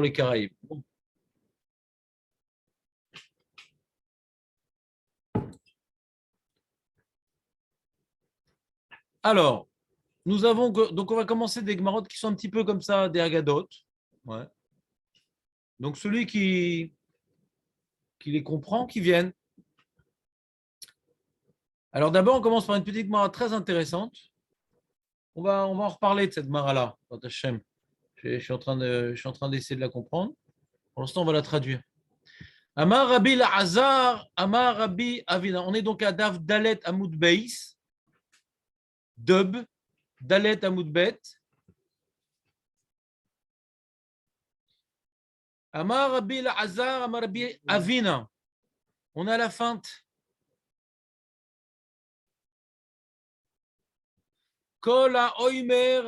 pour les Caraïbes. Alors, donc on va commencer des Gemarotes qui sont un petit peu comme ça, des Agadotes. Ouais. Donc celui qui les comprend, qui vienne. Alors d'abord, on commence par une petite Gemara très intéressante. On va en reparler de cette Gemara-là, Hashem. Je suis en train d'essayer de la comprendre. Pour l'instant, on va la traduire. Amar Rabbi La'azar, Amar Rabbi Avina. On est donc à Dav Dalet Amoud Beis. Dub, Dalet Amoud Bet. Amar Rabbi La'azar, Amar Rabbi Avina. On a la feinte. Kol ha'oimer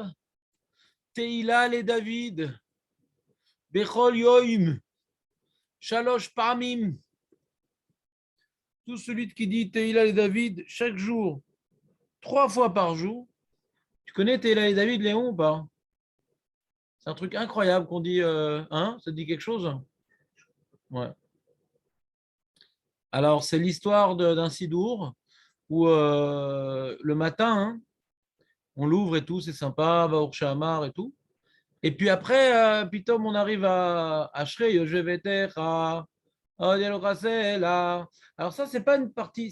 Teila le David. Bechol yoim. Shalosh pamim. Tout celui qui dit Teila le David chaque jour, 3 fois par jour. Tu connais Teila le David, Léon, ou pas? C'est un truc incroyable qu'on dit. Ça te dit quelque chose? Ouais. Alors, c'est l'histoire d'un sidour où le matin, on l'ouvre et tout, c'est sympa, va au Shamar et tout. Et puis après, pitom, on arrive à Shrei, Yojeveter, à alors ça, c'est pas une partie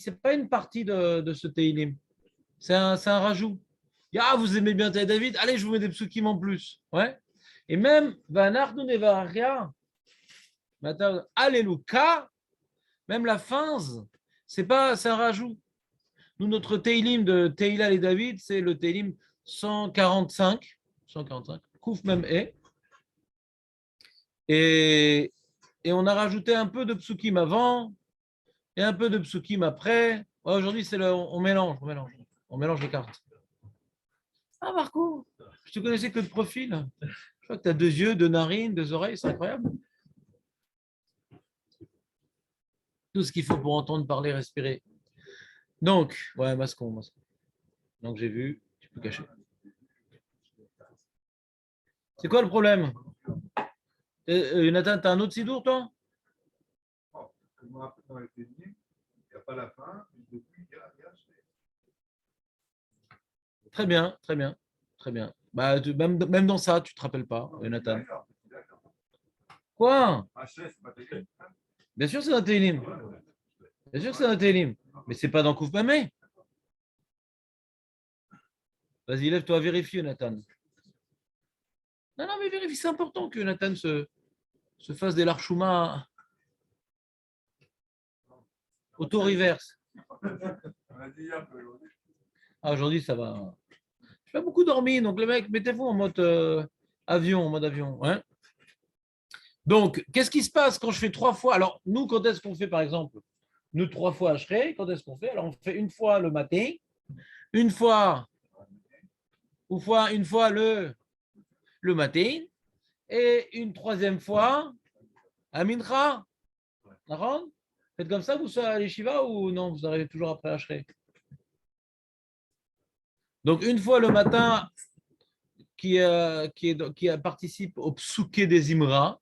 de ce Teilim. C'est un rajout. Ah, vous aimez bien Tei David? Allez, je vous mets des psukim en plus. Ouais. Et même, Vanardu Nevaria, Alléluia, même la fin, c'est un rajout. Nous, notre Teilim de Teila et David, c'est le Teilim 145, Kouf même et on a rajouté un peu de psukim avant et un peu de psukim après. Aujourd'hui, on mélange les cartes. Ah, Marco, je te connaissais que de profil. Je crois que tu as 2 yeux, 2 narines, 2 oreilles, c'est incroyable. Tout ce qu'il faut pour entendre, parler, respirer. Donc, ouais, mascon. Donc, j'ai vu, tu peux cacher. C'est quoi le problème? Nathan, t'as un autre sidour, toi? Très bien, très bien, très bien. Bah, même dans ça, tu te rappelles pas, Nathan. Quoi? Bien sûr, c'est un Télim. Bien sûr, c'est un Télim. Mais c'est pas dans Kouf Mamé. Vas-y, lève-toi, vérifie, Nathan. Non, mais vérifie, c'est important que Nathan se fasse des larchouma auto-reverse. Ah, aujourd'hui, ça va. Je pas beaucoup dormi, donc les mecs, mettez-vous en mode avion, Ouais. Donc, qu'est-ce qui se passe quand je fais 3 fois? Alors, nous, quand est-ce qu'on fait, par exemple, nous 3 fois Ashrei, quand est-ce qu'on fait? Alors, on fait une fois le matin, une fois le matin, et une 3e fois à Mincha. Faites comme ça, vous soyez à l'Eshiva ou non, vous arrivez toujours après Ashrei? Donc, une fois le matin, qui participe au psuké des Imra.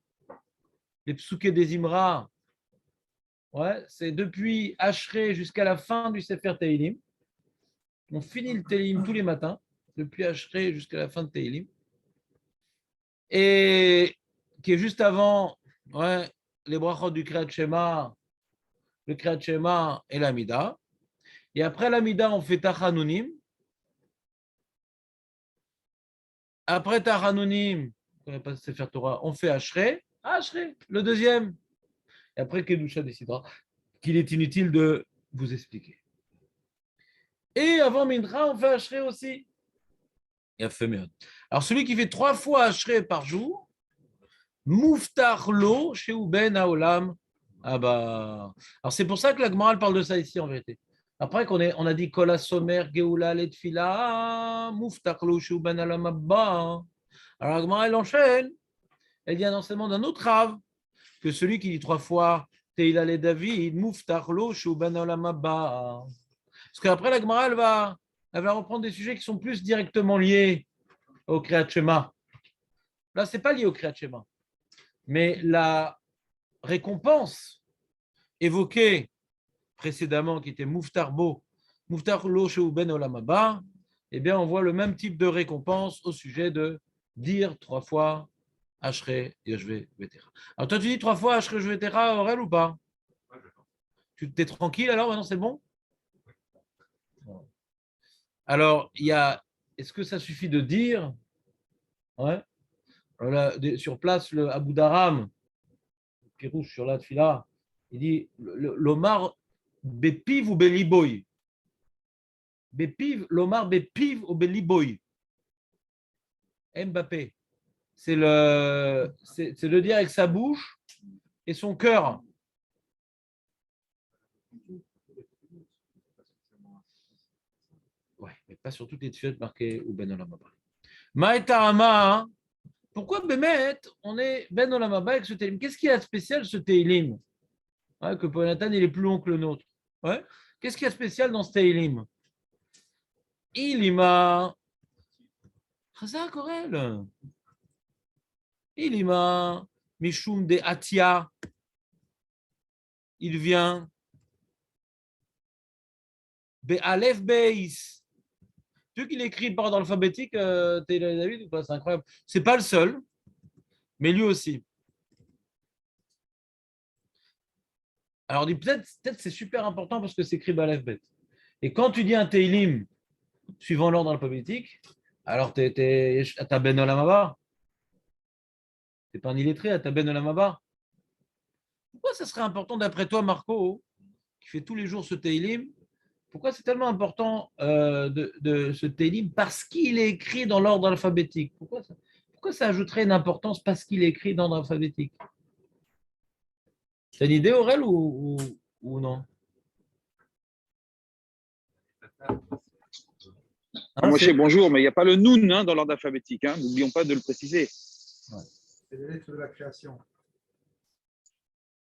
Les psuké des Imra, ouais, c'est depuis Ashrei jusqu'à la fin du Sefer Teilim. On finit le Teilim tous les matins, depuis Ashrei jusqu'à la fin de Teilim. Et qui est juste avant les brachot du Kriyat Shema, le Kriyat Shema et l'Amida. Et après l'Amida, on fait Tachanunim. Après Tachanunim, on fait Ashrei, le 2e. Et après, Kedusha décidera qu'il est inutile de vous expliquer. Et avant Mincha, on fait Ashrei aussi. Il a fait mieux. Alors, celui qui fait 3 fois Ashrei par jour, Muftar lo chez Uben Haolam. Ah bah. Alors, c'est pour ça que la Gemara parle de ça ici, en vérité. Après qu'on a dit Kol HaSomer Geoula Letfila, Muftar lo chez Uben Haolam Abba. Alors, la Gemara, elle enchaîne. Elle dit un enseignement d'un autre Rav, que celui qui dit 3 fois Teila le David, Muftar lo chez Uben Haolam Abba. Parce qu'après, la Gemara, elle va reprendre des sujets qui sont plus directement liés au Kriyat Shema. Là, ce n'est pas lié au Kriyat Shema. Mais la récompense évoquée précédemment, qui était Mouftar Bo, Mouftar Lo Sheu Ben Olam Haba, eh bien, on voit le même type de récompense au sujet de dire 3 fois Ashrei Yoshve Vetera. Alors, toi, tu dis 3 fois Ashrei Yoshve Vetera, Aurel, ou pas? Tu t'es tranquille alors? Maintenant, c'est bon? Alors, il y a. Est-ce que ça suffit de dire? Ouais. Voilà, sur place, le Abu Dharam, Pirouche sur la Tfila, il dit l'Omar Bepiv ou Beliboy. Bepiv, l'Omar Bepiv ou Beliboy. Mbappé. C'est le dire avec sa bouche et son cœur. Ouais, mais pas sur toutes les tfilot marquées ou Ben Olam Haba. Maïtarama, pourquoi Bémet, on est Ben Olam Haba avec ce Télim? Qu'est-ce qu'il y a de spécial ce Télim? Ouais, que pour Nathan, il est plus long que le nôtre. Ouais. Qu'est-ce qu'il y a de spécial dans ce Télim? Ilima. Chazak Orel. Ilima. Mishum de Atia. Il vient. Be'alef Beis. Tu veux qu'il écrit par ordre alphabétique, David, ou pas? C'est incroyable. C'est pas le seul, mais lui aussi. Alors, peut-être c'est super important parce que c'est écrit Be'alef Bet. Et quand tu dis un Teilim suivant l'ordre alphabétique, alors tu es à ta Ben Olam Haba. Tu n'es pas un illettré à ta Ben Olam Haba. Pourquoi ça serait important d'après toi, Marco, qui fait tous les jours ce Teilim? Pourquoi c'est tellement important de ce Teilim? Parce qu'il est écrit dans l'ordre alphabétique. Pourquoi ça ajouterait une importance parce qu'il est écrit dans l'ordre alphabétique? C'est une idée, Aurel, ou non? Hein, Moshe, bonjour, mais il n'y a pas le Noun dans l'ordre alphabétique. N'oublions pas de le préciser. Ouais. C'est les lettres de la création.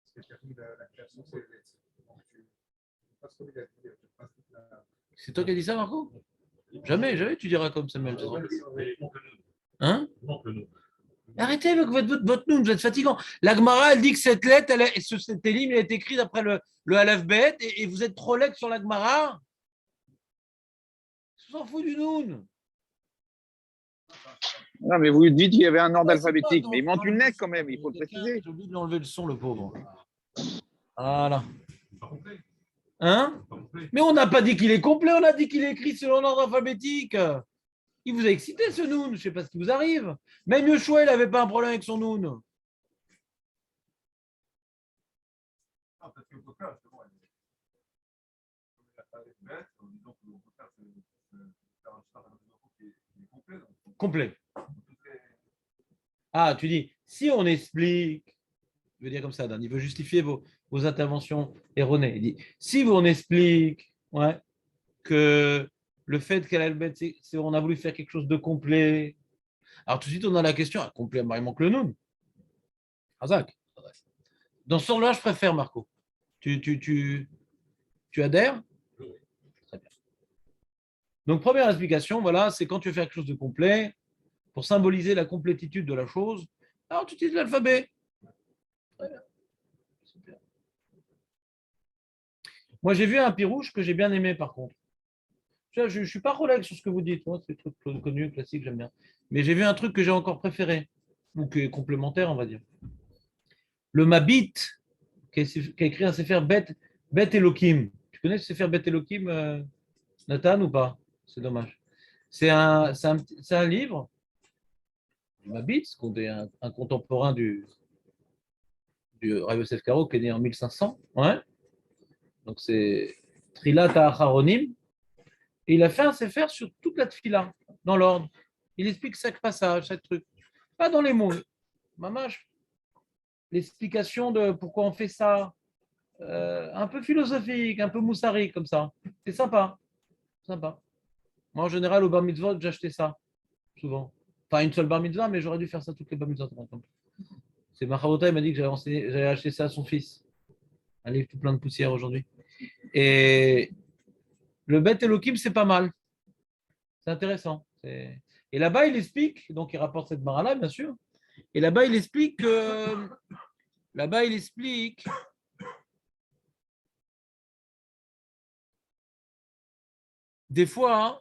Ce qui a permis la création, c'est les lettres. Donc, c'est toi qui as dit ça, Marco? Jamais tu diras comme Samuel. Hein? Arrêtez avec votre noun, vous êtes fatigant. La Gemara, elle dit que cette lettre, cet élim, il est écrit d'après le Aleph Bet, et vous êtes trop lec sur la Gemara. On s'en fout du noun. Non, mais vous dites qu'il y avait un ordre alphabétique, mais il manque une lettre quand même, il faut le préciser. J'ai oublié de l'enlever le son, le pauvre. Voilà. Hein? Mais on n'a pas dit qu'il est complet, on a dit qu'il est écrit selon l'ordre alphabétique. Il vous a excité ce noun, je ne sais pas ce qui vous arrive. Même Yoshua, il n'avait pas un problème avec son noun. Complet. Ah, tu dis, si on explique, je veux dire comme ça, Dan, il veut justifier vos interventions erronées. Il dit, si on explique que le fait qu'elle a le bête, c'est on a voulu faire quelque chose de complet. Alors tout de suite, on a la question, complet, il manque le noun. Razak. Dans ce sens-là, je préfère, Marco. Tu adhères? Très bien. Donc, première explication, voilà, c'est quand tu veux faire quelque chose de complet, pour symboliser la complétitude de la chose, alors tu utilises l'alphabet. Très bien. Super. Moi, j'ai vu un pirouche que j'ai bien aimé, par contre. Je ne suis pas relax sur ce que vous dites, c'est des trucs connus, classiques, j'aime bien. Mais j'ai vu un truc que j'ai encore préféré, ou qui est complémentaire, on va dire. Le Mabit, qui a écrit un sefer Bet Elohim. Tu connais ce sefer Bet Elohim, Nathan, ou pas? C'est dommage. C'est un livre, du Mabit, un contemporain du Rav Yosef Karo, qui est né en 1500. Ouais. Donc c'est Trilat Acharonim. Et il a fait un sefer sur toute la tfila, dans l'ordre. Il explique chaque passage, chaque truc. Pas dans les mots. Mamash, l'explication de pourquoi on fait ça, un peu philosophique, un peu moussari, comme ça. C'est sympa. Sympa. Moi, en général, au bar mitzvot, j'achetais ça, souvent. Enfin, une seule bar mitzvah, mais j'aurais dû faire ça toutes les bar mitzvot. C'est Machavota, il m'a dit que j'avais acheté ça à son fils. Un livre tout plein de poussière aujourd'hui. Et le Bet Elohim, c'est pas mal. C'est intéressant. Et là-bas, il explique, donc il rapporte cette mara-là, bien sûr. Et là-bas, il explique que des fois, hein,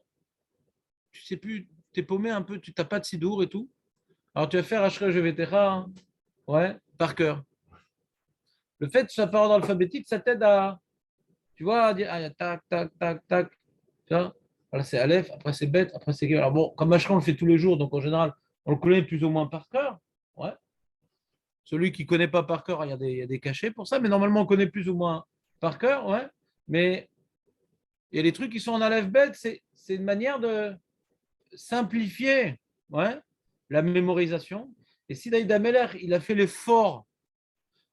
tu sais plus, tu es paumé un peu, tu n'as pas de sidour et tout. Alors tu vas faire Ashrei Shevetera, hein, ouais, par cœur. Le fait de faire par ordre alphabétique, ça t'aide à, tu vois, à dire, ah, tac, tac, tac, tac. Tu vois, voilà, c'est Aleph, après c'est Bet, après c'est Gimel. Alors bon, comme Ashrei, on le fait tous les jours, donc en général, on le connaît plus ou moins par cœur. Ouais. Celui qui ne connaît pas par cœur, il y a des cachets pour ça, mais normalement, on connaît plus ou moins par cœur, ouais. Mais il y a des trucs qui sont en Aleph Bet, c'est une manière de simplifier, ouais, la mémorisation. Et si David Ameller, il a fait l'effort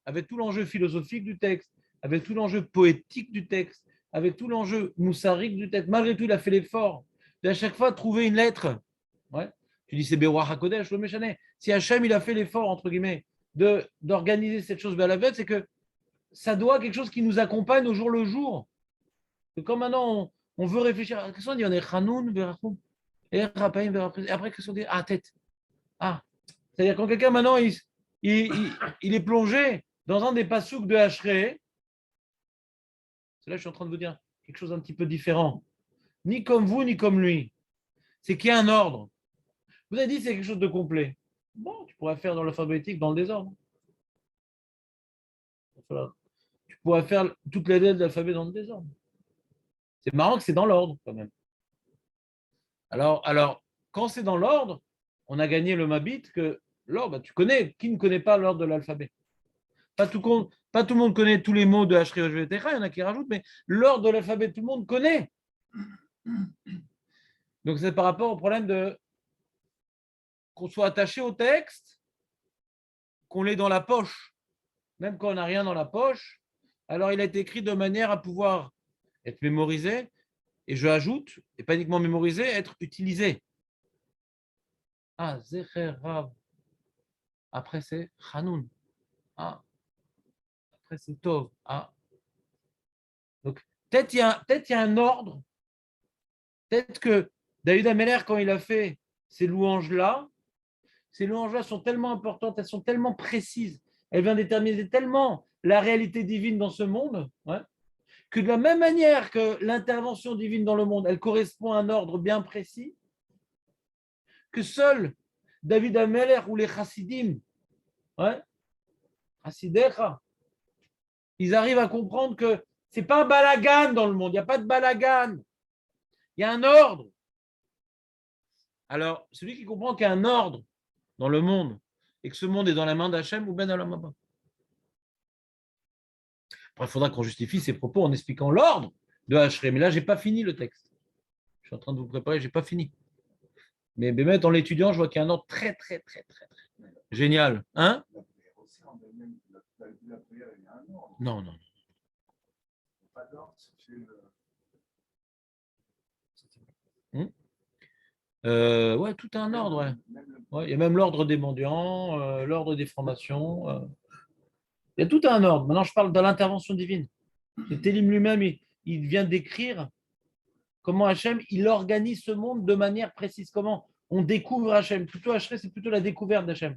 avec tout l'enjeu philosophique du texte, avec tout l'enjeu poétique du texte, avec tout l'enjeu moussarique du texte, malgré tout, il a fait l'effort d'à chaque fois trouver une lettre. Ouais. Tu dis c'est Beroach HaKodesh, le Méchané. Si Hachem, il a fait l'effort, entre guillemets, d'organiser cette chose à la bête, c'est que ça doit quelque chose qui nous accompagne au jour le jour. Et comme maintenant, on veut réfléchir, qu'est-ce qu'on dit? On est Chanoun, Verachum, et après, qu'est-ce qu'on dit? Ah, tête. Ah. C'est-à-dire quand quelqu'un maintenant, il est plongé dans un des pasouks de Hachré, c'est là que je suis en train de vous dire quelque chose d'un petit peu différent. Ni comme vous, ni comme lui. C'est qu'il y a un ordre. Vous avez dit que c'est quelque chose de complet. Bon, tu pourrais faire dans l'alphabétique, dans le désordre. Tu pourrais faire toutes les lettres de l'alphabet dans le désordre. C'est marrant que c'est dans l'ordre quand même. Alors, quand c'est dans l'ordre, on a gagné le Mabit que l'ordre, tu connais. Qui ne connaît pas l'ordre de l'alphabet? Pas tout le monde connaît tous les mots de HREVTH, il y en a qui rajoutent, mais l'ordre de l'alphabet, tout le monde connaît. Donc c'est par rapport au problème de qu'on soit attaché au texte, qu'on l'ait dans la poche. Même quand on n'a rien dans la poche, alors il a été écrit de manière à pouvoir être mémorisé, et je ajoute, et pas uniquement mémorisé, être utilisé. Ah, Zecher Rav. Après c'est Hanoun. Ah, après c'est Tov. Ah. Donc peut-être il y a un ordre. Peut-être que David Ameller, quand il a fait ces louanges-là sont tellement importantes, elles sont tellement précises, elles viennent déterminer tellement la réalité divine dans ce monde, ouais, que de la même manière que l'intervention divine dans le monde, elle correspond à un ordre bien précis, que seul David Ameller ou les chassidim, ouais, chassidecha, ils arrivent à comprendre que c'est pas un balagan dans le monde, il n'y a pas de balagan, il y a un ordre. Alors, celui qui comprend qu'il y a un ordre dans le monde et que ce monde est dans la main d'Hachem ou Ben Alamaba. Après, il faudra qu'on justifie ses propos en expliquant l'ordre de Hachré. Mais là, je n'ai pas fini le texte. Je suis en train de vous préparer, je n'ai pas fini. Mais en l'étudiant, je vois qu'il y a un ordre très, très, très, très, très génial. Hein? Non, non. Ouais, tout a un ordre. Ouais. Ouais, il y a même l'ordre des mendiants, l'ordre des francs-maçons. Il y a tout un ordre. Maintenant, je parle de l'intervention divine. Le Télim lui-même, il vient décrire comment Hachem, il organise ce monde de manière précise. Comment on découvre Hachem. Plutôt Hachem, c'est plutôt la découverte d'Hachem.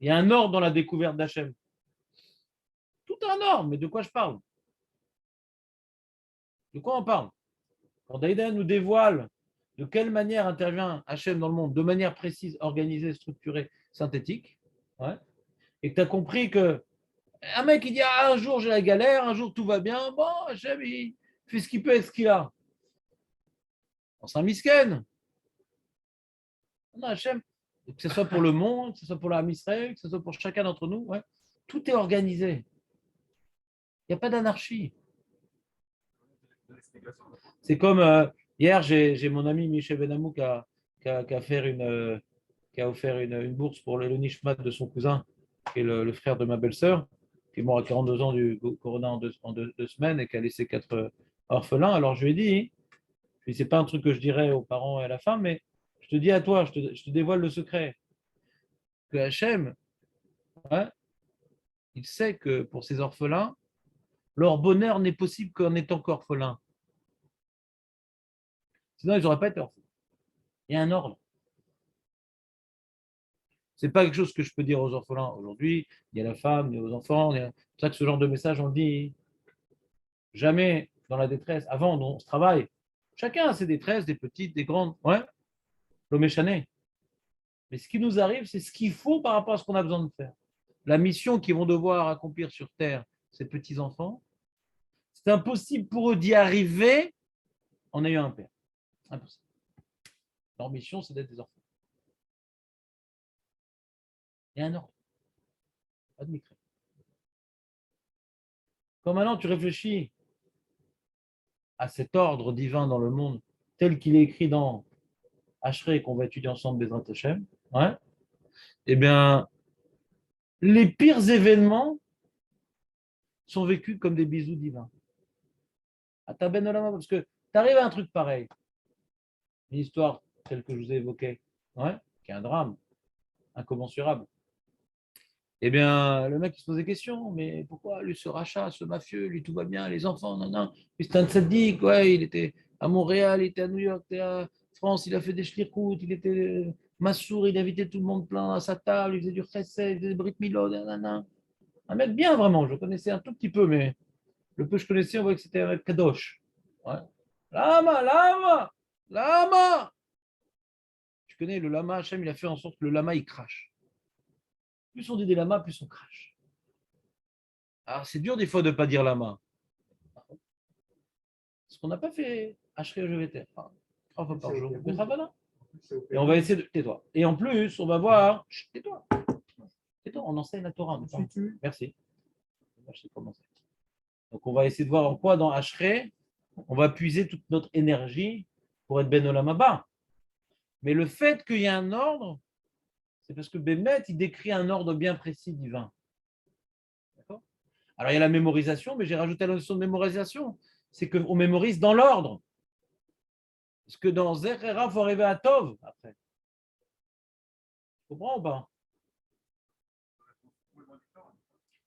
Il y a un ordre dans la découverte d'Hachem. Tout un ordre, mais de quoi je parle? De quoi on parle? Quand Daïda nous dévoile de quelle manière intervient Hachem dans le monde, de manière précise, organisée, structurée, synthétique, ouais, et que tu as compris que un mec qui dit ah, un jour j'ai la galère, un jour tout va bien, bon, Hachem, il fait ce qu'il peut avec ce qu'il a. C'est un misken. Hachem, que ce soit pour le monde, que ce soit pour la Israël, que ce soit pour chacun d'entre nous, ouais, tout est organisé. Il n'y a pas d'anarchie. C'est comme hier, j'ai mon ami Michel Benamou qui a offert une bourse pour le Nishmat de son cousin, qui est le frère de ma belle-sœur, qui est mort à 42 ans du corona en deux semaines et qui a laissé 4 orphelins. Alors je lui ai dit, c'est pas un truc que je dirais aux parents et à la femme, mais je te dis à toi, je te dévoile le secret, que Hachem, ouais, il sait que pour ces orphelins, leur bonheur n'est possible qu'en étant qu'orphelins. Sinon, ils n'auraient pas été orphelins. Il y a un ordre. C'est pas quelque chose que je peux dire aux orphelins. Aujourd'hui, il y a la femme, il y a aux enfants. C'est pour ça que ce genre de message, on le dit jamais dans la détresse. Avant, on se travaille. Chacun a ses détresses, des petites, des grandes. Ouais, l'homme est chané. Mais ce qui nous arrive, c'est ce qu'il faut par rapport à ce qu'on a besoin de faire. La mission qu'ils vont devoir accomplir sur Terre, ces petits-enfants, c'est impossible pour eux d'y arriver en ayant un père. Impossible. Leur mission, c'est d'être des enfants. Et un ordre. Pas de micro. Quand maintenant tu réfléchis à cet ordre divin dans le monde, tel qu'il est écrit dans Ashrei, qu'on va étudier ensemble, Bezrat Hashem, ouais, eh bien, les pires événements sont vécus comme des bisous divins. À ta ben olama, parce que tu arrives à un truc pareil, une histoire telle que je vous ai évoquée, ouais, qui est un drame incommensurable. Eh bien, le mec il se pose des questions, mais pourquoi lui ce rachat, ce mafieux, lui tout va bien, les enfants, non, non, c'est un tzaddik, ouais, il était à Montréal, il était à New York, il était à France, il a fait des shlichout, il était Massour, il invitait tout le monde plein à sa table, il faisait du chesed, il faisait des brit milot, nanana. Un mec bien vraiment, je le connaissais un tout petit peu, mais le peu que je connaissais, on voyait que c'était un mec kadosh. Ouais. Lama, lama, lama. Tu connais le lama, Hachem, il a fait en sorte que le lama, il crache. Plus on dit des lamas, plus on crache. Alors, c'est dur des fois de ne pas dire lama. Parce qu'on n'a pas fait Ashrei GVT. Enfin, 3 fois par jour. Et on va essayer de. Tais-toi. Et en plus, on va voir. Chut, tais-toi. Tais-toi, on enseigne la Torah. Merci. Je sais comment c'est. Donc, on va essayer de voir en quoi dans Ashrei, on va puiser toute notre énergie pour être Ben Olam Haba. Mais le fait qu'il y ait un ordre, c'est parce que Bémet, il décrit un ordre bien précis divin. D'accord ? Alors, il y a la mémorisation, mais j'ai rajouté la notion de mémorisation. C'est qu'on mémorise dans l'ordre. Parce que dans Zerera, il faut arriver à Tov après. Tu comprends ou pas?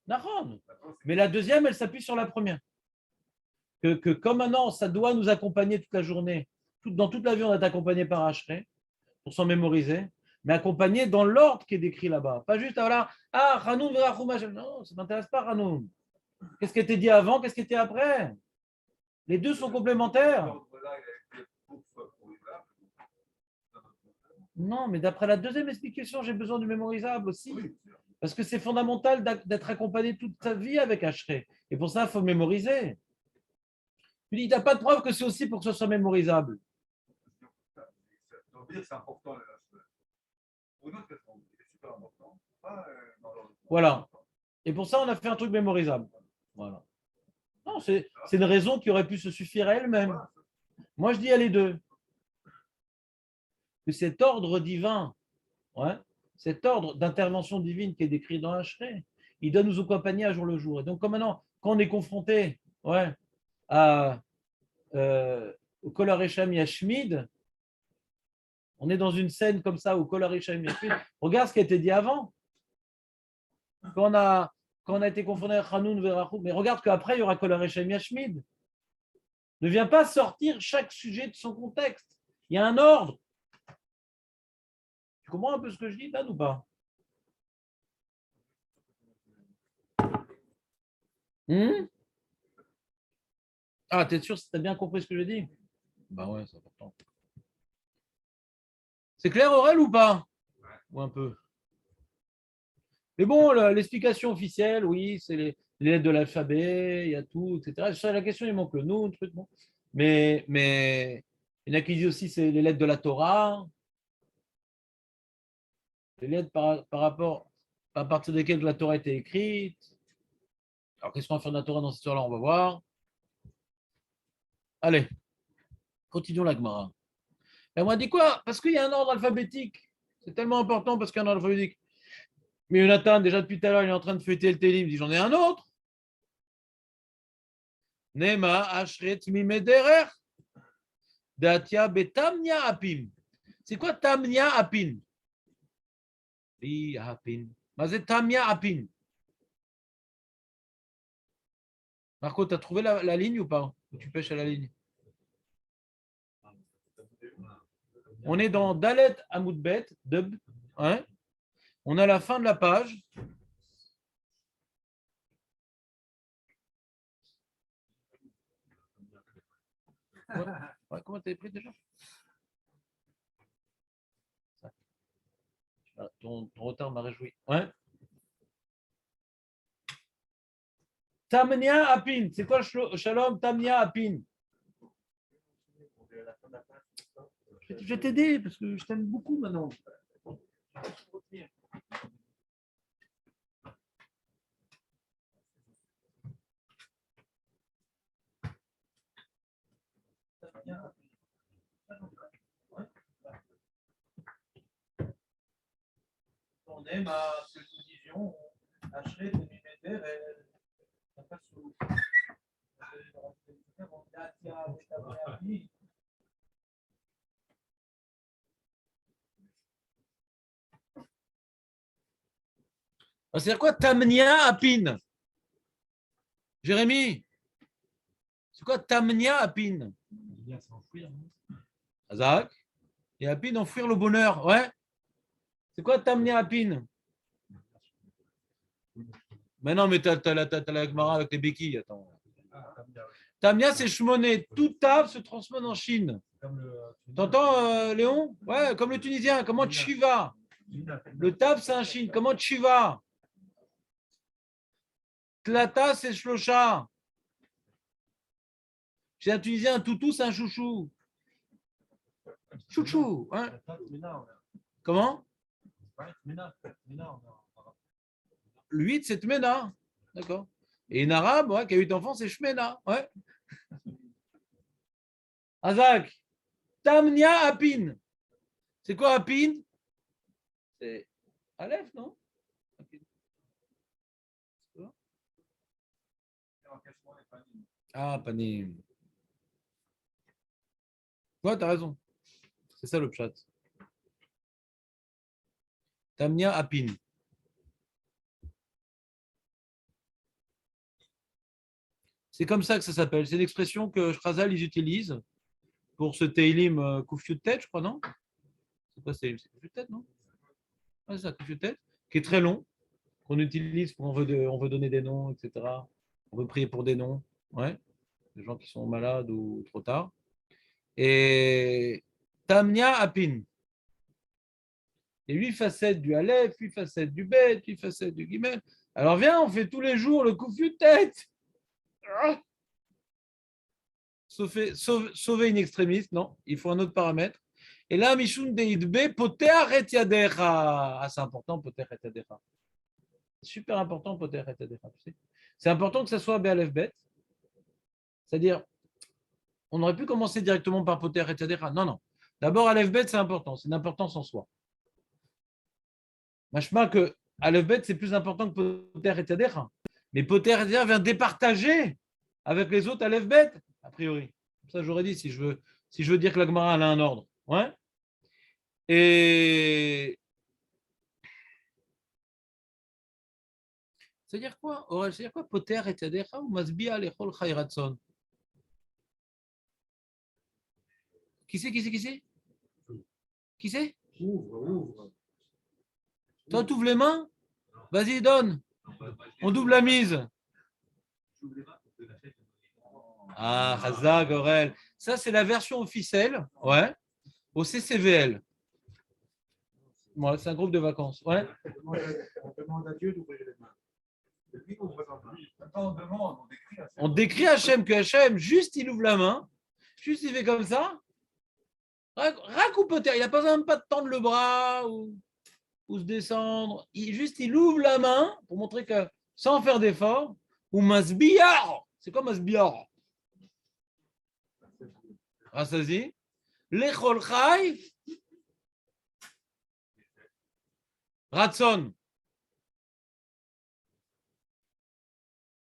Nahon. Mais la deuxième, elle s'appuie sur la première. Que comme maintenant, ça doit nous accompagner toute la journée. Dans toute la vie, on est accompagné par Ashrei pour s'en mémoriser, mais accompagné dans l'ordre qui est décrit là-bas. Pas juste, voilà, ah, Hanoun verachum Hashem. Non, ça ne m'intéresse pas, Hanoun. Qu'est-ce qui était dit avant, qu'est-ce qui était après? Les deux sont complémentaires. Non, mais d'après la deuxième explication, j'ai besoin du mémorisable aussi. Parce que c'est fondamental d'être accompagné toute sa vie avec Ashrei. Et pour ça, il faut mémoriser. Tu dis, tu n'as pas de preuve que c'est aussi pour que ce soit mémorisable. C'est important. Pour nous, c'est super important. Voilà. Et pour ça, on a fait un truc mémorisable. Voilà. Non, c'est une raison qui aurait pu se suffire à elle-même. Moi, je dis à les deux. Que cet ordre divin, ouais, cet ordre d'intervention divine qui est décrit dans Ashrei, il doit nous accompagner à jour le jour. Et donc, comme maintenant, quand on est confronté, ouais, au Kol HaResham Yashmid, on est dans une scène comme ça, au Kol HaResham Yashmid. Regarde ce qui a été dit avant. Quand on a été confronté à Hanoun Verachou, mais regarde qu'après, il y aura Kol HaResham Yashmid. Ne viens pas sortir chaque sujet de son contexte. Il y a un ordre. Tu comprends un peu ce que je dis, Dan, ou pas? Ah, t'es sûr que tu as bien compris ce que je dis? Ben ouais, c'est important. C'est clair, Aurel, ou pas? Ou un peu? Mais bon, l'explication officielle, oui, c'est les lettres de l'alphabet, il y a tout, etc. Sur la question, il manque le nom, le truc, bon. Mais il y en a qui disent aussi c'est les lettres de la Torah, les lettres par rapport à partir desquelles la Torah a été écrite. Alors, qu'est-ce qu'on va faire de la Torah dans cette histoire-là? On va voir. Allez, continuons la Gemara. Et on m'a dit quoi? Parce qu'il y a un ordre alphabétique. C'est tellement important parce qu'il y a un ordre alphabétique. Mais Jonathan, déjà depuis tout à l'heure, il est en train de fêter le Télim. Il dit j'en ai un autre. Nema Ashret Mimederer. Datia Betamnia Apim. C'est quoi Tamnia Apin? Oui, Apin. Mais c'est Tamnia Apin. Marco, tu as trouvé la ligne ou pas? Ou tu pêches à la ligne? On est dans Dalet Amoudbet, Dub. Hein? On a la fin de la page. Ouais, comment t'avais pris déjà? Ton retard m'a réjoui. Ouais. Tamnia Apin. C'est quoi Shalom Tamnia Apin? Je vais t'aider parce que je t'aime beaucoup maintenant. On aime à ce que nous disions, Ashret, Mimeder et Tapassou. C'est quoi Tamnia Apin? Jérémy, c'est quoi Tamnia Apin? Azak. Et Apin, enfuir le bonheur. Ouais. C'est quoi Tamnia Apin? Mais non, mais t'as la Gemara avec les béquilles. Attends. Tamnia, c'est Shmoné. Tout Tav se transforme en Chine. T'entends, Léon? Ouais, comme le Tunisien. Comment tu vas? Le Tav, c'est un Chine. Comment tu vas? Tlata, c'est Shlosha. Chez un Tunisien, un toutou, c'est un chouchou. Chouchou. Hein? Comment? Le 8, c'est Tmena. D'accord. Et une arabe, ouais, qui a 8 enfants, c'est Shmena. Ouais. Azak. Tamnia Apin. C'est quoi Apin? C'est Aleph, non? Ah, Panim. Ouais, t'as raison. C'est ça le pshat. Tamnia Apin. C'est comme ça que ça s'appelle. C'est l'expression que Shrazal ils utilisent pour ce Teilim Kufyutet, je crois, non? C'est quoi, c'est Kufyutet, non? Ouais, c'est ça, Kufyutet, qui est très long, qu'on utilise quand on veut donner des noms, etc. On veut prier pour des noms, ouais, des gens qui sont malades ou trop tard. Et Tamnia Apin. Et 8 facettes du Aleph, 8 facettes du Bet, 8 facettes du Gimel. Alors viens, on fait tous les jours le Kufyutet. Sauver une extrémiste, non, il faut un autre paramètre. Et là, Mishun Deidbe, Poter et Yadecha. Ah, c'est important, Poter et Yadecha. Super important, Poter et Yadecha. C'est important que ça soit Béalef Bet. C'est-à-dire, on aurait pu commencer directement par Poter et Yadecha. Non, non. D'abord, Aleph Bet, c'est important. C'est une importance en soi. Machma que Aleph Bet, c'est plus important que Poter et Yadecha. Mais Poter et Yadecha vient départager avec les autres Aleph Bet, a priori. Ça, j'aurais dit si je veux dire que la Gemara a un ordre. Ouais. Et c'est-à-dire quoi, Aurel? C'est-à-dire quoi, Poter et Yadecha ou Masbia lechol chayratson? Qui c'est? Qui c'est? Ouvre. Toi, tu ouvres les mains? Vas-y, donne. On double la mise. Ah, Hazak, Aurel. Ça, c'est la version officielle, ouais, au CCVL. Voilà, c'est un groupe de vacances. Ouais. On demande à Dieu d'ouvrir les mains. Depuis qu'on ouvre les mains. On demande, on décrit Hachem que Hachem, juste il ouvre la main, juste il fait comme ça. Rac ou Poter, il n'a pas besoin pas de tendre le bras ou se descendre. Juste il ouvre la main pour montrer que sans faire d'effort, ou Masbiyar. C'est quoi Masbiyar? Rassasi. Lechol Chai. Ratson.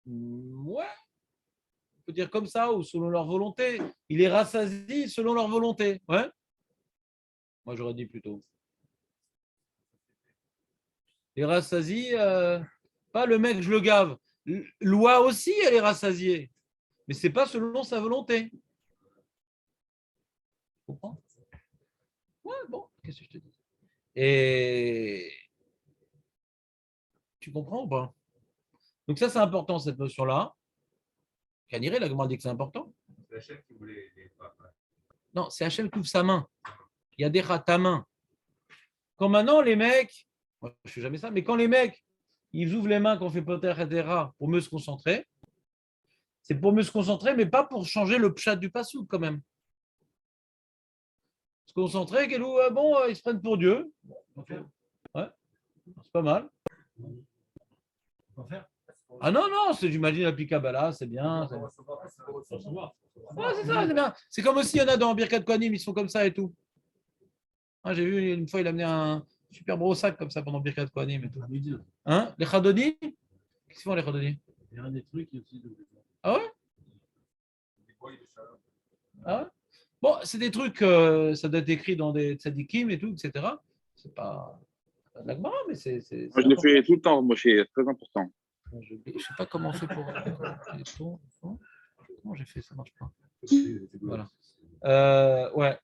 Ouais. On peut dire comme ça ou selon leur volonté. Il est rassasi selon leur volonté. Ouais. Moi, j'aurais dit plutôt. Les rassasiés, pas le mec, je le gave. Loi aussi, elle est rassasiée. Mais ce n'est pas selon sa volonté. Tu comprends? Ouais, bon, qu'est-ce que je te dis? Et Tu comprends ou pas? Donc ça, c'est important, cette notion-là. Caniré, la Gemara dit que c'est important. C'est Hachem qui voulait les papes. Non, c'est Hachem qui ouvre sa main. Il y a des rats ta main. Quand maintenant, les mecs, moi, je ne fais jamais ça, mais quand les mecs, ils ouvrent les mains quand on fait poter et des rats pour mieux se concentrer, c'est pour mieux se concentrer, mais pas pour changer le pshat du passou quand même. Se concentrer, ils se prennent pour Dieu. Ouais, c'est pas mal. Ah non, non, j'imagine la Kabbalah, c'est bien. Ouais, c'est ça, c'est bien. C'est comme aussi, il y en a dans Birkat Kohanim, ils sont comme ça et tout. Ah, j'ai vu une fois, il a amené un super gros sac comme ça pendant Birkat Kohanim et tout. Hein? Les Chadoni? Qu'est-ce qu'ils font les Chadoni? Il y a un des trucs qui est aussi de. Ah ouais? Ah ouais? Bon, c'est des trucs, ça doit être écrit dans des tzadikim et tout, etc. C'est pas de la Gemara, mais c'est Moi, je le fais tout le temps, moi, c'est très important. Je ne sais pas comment on fait pour. Comment j'ai fait? Ça marche pas. Voilà. Ouais.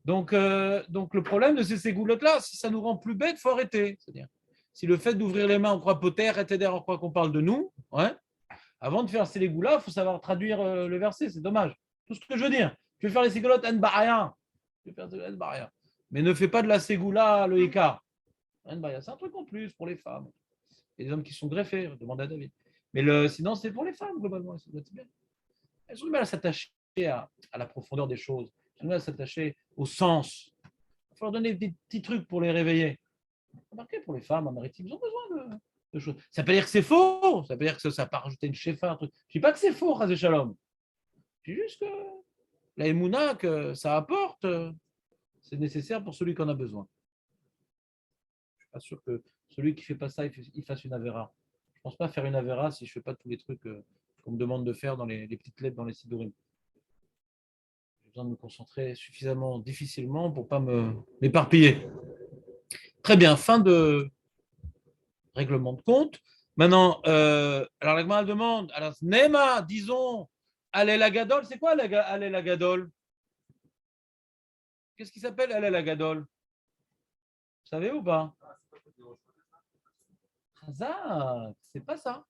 Donc, le problème de ces goulottes-là, si ça nous rend plus bêtes, il faut arrêter. C'est-à-dire, si le fait d'ouvrir les mains, on croit poter, on croit qu'on parle de nous, ouais. Avant de faire ces égouts-là, il faut savoir traduire le verset, c'est dommage. Tout ce que je veux dire. Tu veux faire les ségoulottes, en baraya. Mais ne fais pas de la ségoula le écart. C'est un truc en plus pour les femmes. Et les hommes qui sont greffés, demande à David. Mais sinon, c'est pour les femmes, globalement. Elles ont du mal à s'attacher à la profondeur des choses. Elles ont du mal à s'attacher au sens. Il faut leur donner des petits trucs pour les réveiller. Remarquez, pour les femmes en maritime, ils ont besoin de choses. Ça ne veut pas dire que c'est faux. Ça veut dire que ça n'a pas rajouté une chefa, un truc. Je ne dis pas que c'est faux, Chazé Shalom. Je dis juste que la émouna que ça apporte, c'est nécessaire pour celui qui en a besoin. Je ne suis pas sûr que celui qui ne fait pas ça, il fasse une avéra. Je ne pense pas faire une avéra si je ne fais pas tous les trucs qu'on me demande de faire dans les petites lettres dans les sidorim. J'ai besoin de me concentrer suffisamment difficilement pour ne pas m'éparpiller. Très bien, fin de règlement de compte. Maintenant, alors la Gemara demande, alors Nema, disons, Alel Agadol, c'est quoi Alel Agadol? Qu'est-ce qui s'appelle Alel Agadol? Vous savez ou pas? Chazak, c'est pas ça.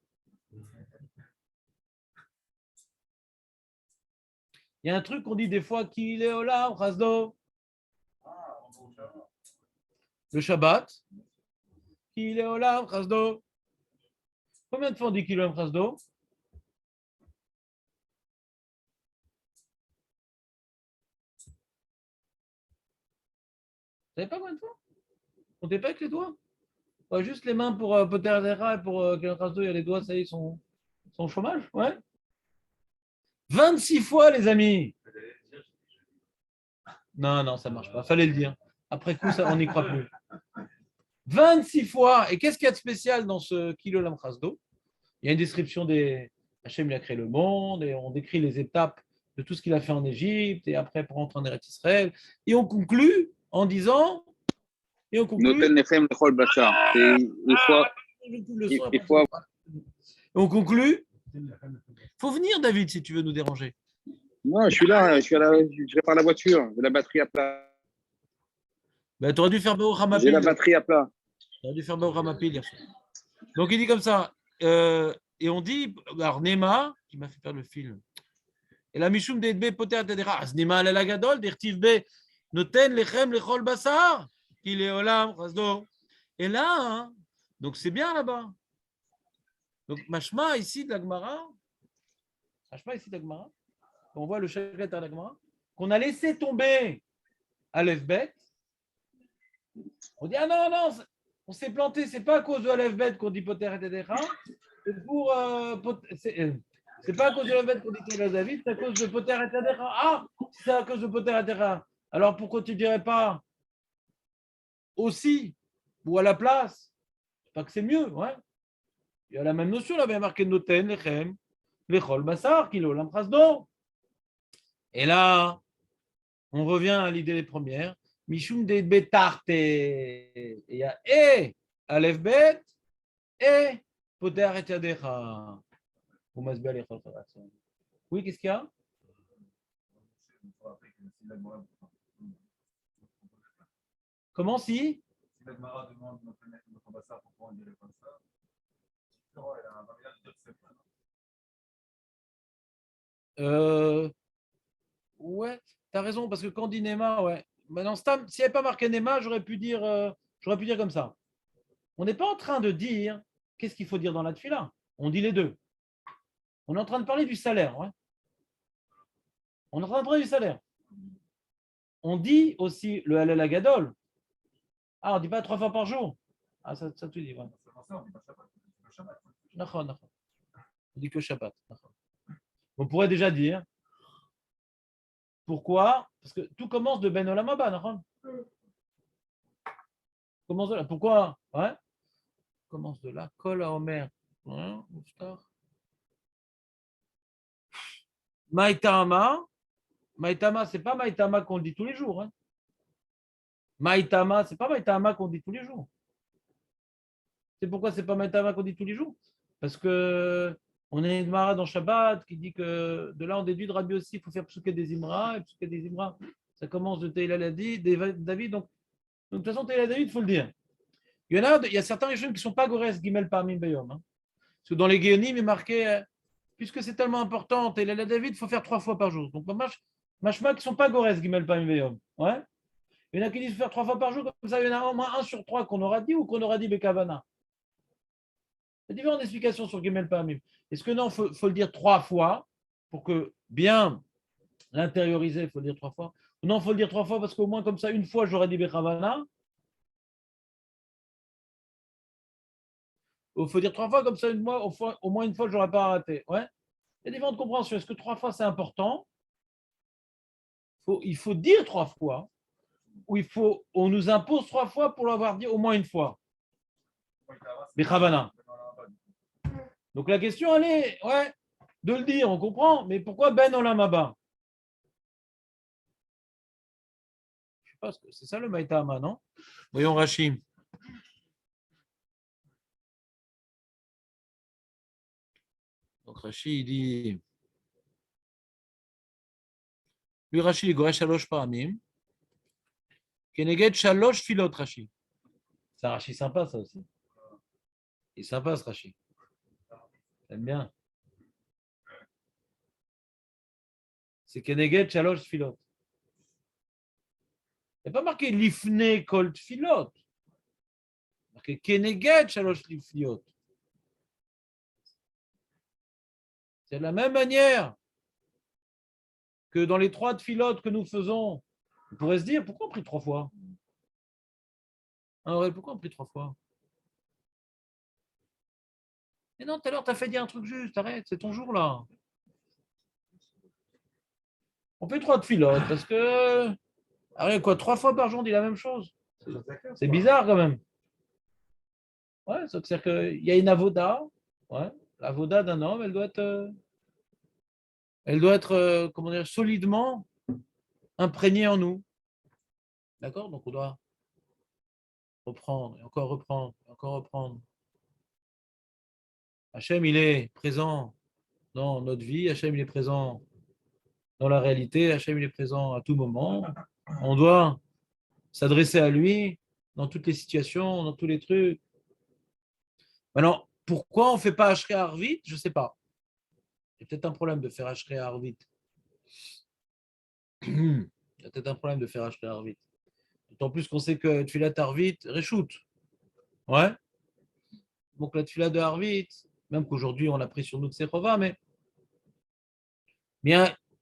Il y a un truc qu'on dit des fois, qu'il est Olam, Chazdo. Le Shabbat. Qu'il est Olam, Chazdo. Combien de fois on dit qu'il est Olam, Chazdo? Vous savez pas combien de fois? On ne comptez pas avec les doigts? Ouais, juste les mains pour Poter Zera et pour Kilan Chazdo, il y a les doigts, ça y est, ils sont au chômage. Ouais. 26 fois, les amis. Non, non, ça ne marche pas. Fallait le dire. Après coup, on n'y croit plus. 26 fois. Et qu'est-ce qu'il y a de spécial dans ce Kilo Lam Chasdo? Il y a une description des. Hachem, il a créé le monde et on décrit les étapes de tout ce qu'il a fait en Égypte et après pour rentrer en Eretz Israël. Et on conclut en disant. Et on conclut. On conclut. Faut venir, David, si tu veux nous déranger. Non, je suis là, je répare la voiture, j'ai la batterie à plat. Ben, tu aurais dû faire Baruch Hamapil. J'ai la batterie à plat. Tu aurais dû faire Baruch Hamapil hier soir. Donc il dit comme ça, et on dit, alors Nema, qui m'a fait perdre le fil, et la Mishum Deidbe Poter Tedera, Nema Alel Agadol, Dirtiv Be, Noten Lechem Lechol Basar, qu'il est Olam, Chazdo. Et là, hein, donc c'est bien là-bas. Donc Mashma ici de la Gemara, on voit le chapitre de la Gemara, qu'on a laissé tomber Aleph Bet. On dit, ah non, non, on s'est planté, c'est pas à cause de Aleph Bet qu'on dit Poter et Tedera, c'est pas à cause de Aleph Bet qu'on dit Tel David, c'est à cause de Poter et Tedera. Ah, c'est à cause de Poter et Tedera. Alors pourquoi tu ne dirais pas aussi ou à la place? C'est pas que c'est mieux, ouais. Il y a la même notion, là, il y a marqué Noten, Lechem, Lechol, Bassar, Kilo, Lamprasdo. Et là, on revient à l'idée première. Mishum de Betarte. Et il y a Aleph Bet, Poter et Tedera. Oui, qu'est-ce qu'il y a? Comment si? Si la Gemara demande notre Bassar, pourquoi on dirait comme ça? Ouais, tu as raison, parce que quand on dit Nema, ouais. Maintenant, Stam, s'il n'y avait pas marqué Nema, j'aurais pu dire comme ça. On n'est pas en train de dire qu'est-ce qu'il faut dire dans la tefila. On dit les deux. On est en train de parler du salaire. Ouais. On est en train de parler du salaire. On dit aussi le Hallel Agadol. Ah, on ne dit pas 3 fois par jour. Ah, ça tu dis. Ouais. D'accord, d'accord. On dit que Shabbat. D'accord. On pourrait déjà dire pourquoi, parce que tout commence de Ben Olam Haba, d'accord. Commence de là. Pourquoi? Ouais. Commence de là. Kol Omer. Maïtama. Maïtama, c'est pas Maïtama qu'on dit tous les jours. Hein. Maïtama, c'est pas Maïtama qu'on dit tous les jours. C'est pourquoi c'est pas Maïtama qu'on dit tous les jours? Parce que on a une Mara dans Shabbat qui dit que de là on déduit de Rabbi aussi, il faut faire Psuké des Imra, et Psuké des Imra, ça commence de Teila David. Donc de toute façon, Teila David, il faut le dire. Il y a certains Rishonim qui ne sont pas Gores Gimel Parmim Beyom. Hein. Parce que dans les Géonim, il est marqué, puisque c'est tellement important, Teila David, il faut faire 3 fois par jour. Donc Mashma qui ne sont pas Gores Gimel Parmim Beyom. Ouais. Il y en a qui disent faire 3 fois par jour, comme ça, il y en a au moins 1 sur 3 qu'on aura dit ou qu'on aura dit Bekavana. Il y a différentes explications sur Gimel Pamim. Est-ce que non, il faut le dire 3 fois pour que bien l'intérioriser, il faut le dire 3 fois. Non, il faut le dire 3 fois parce qu'au moins comme ça, une fois, j'aurais dit Bekavana. Il faut dire 3 fois comme ça, au moins une fois, je n'aurais pas raté. Ouais. Il y a différentes compréhensions. Est-ce que 3 fois, c'est important? Il faut dire 3 fois ou on nous impose 3 fois pour l'avoir dit au moins une fois. Bekavana. Donc la question, elle est, ouais, de le dire, on comprend, mais pourquoi Ben Olam Haba? Je sais pas, c'est ça le Maïtama, non? Voyons Rashi. Donc Rashi, il dit, lui Rashi, il goret shalosh paramim, keneged shalosh filot Rashi. C'est un Rashi sympa, ça aussi. Il est sympa, ce Rashi. J'aime bien. C'est keneged shalosh filot. Il n'y a pas marqué lifne kol filot. Il y a marqué keneged shalosh filot. C'est de la même manière que dans les 3 filotes que nous faisons. On pourrait se dire, pourquoi on prie 3 fois? Hein, pourquoi on prie 3 fois? Mais non, tout à l'heure, tu as fait dire un truc juste, arrête, c'est ton jour là. On fait 3 filotes parce que. Arrête, quoi, 3 fois par jour, on dit la même chose. C'est bizarre quand même. Ouais, c'est-à-dire qu'il y a une avoda. Ouais, l'avoda d'un homme, elle doit être comment dire, solidement imprégnée en nous. D'accord? Donc on doit reprendre, et encore reprendre, et encore reprendre. Hachem, il est présent dans notre vie. Hachem, il est présent dans la réalité. Hachem, il est présent à tout moment. On doit s'adresser à lui dans toutes les situations, dans tous les trucs. Maintenant, pourquoi on ne fait pas Ashrei Arvit? Je ne sais pas. Il y a peut-être un problème de faire Ashrei Arvit. Il y a peut-être un problème de faire Ashrei Arvit. D'autant plus qu'on sait que Tfilat Arvit, Reshoot. Ouais. Donc la Tfilat de Arvit, même qu'aujourd'hui on a pris sur nous de Sechova, mais il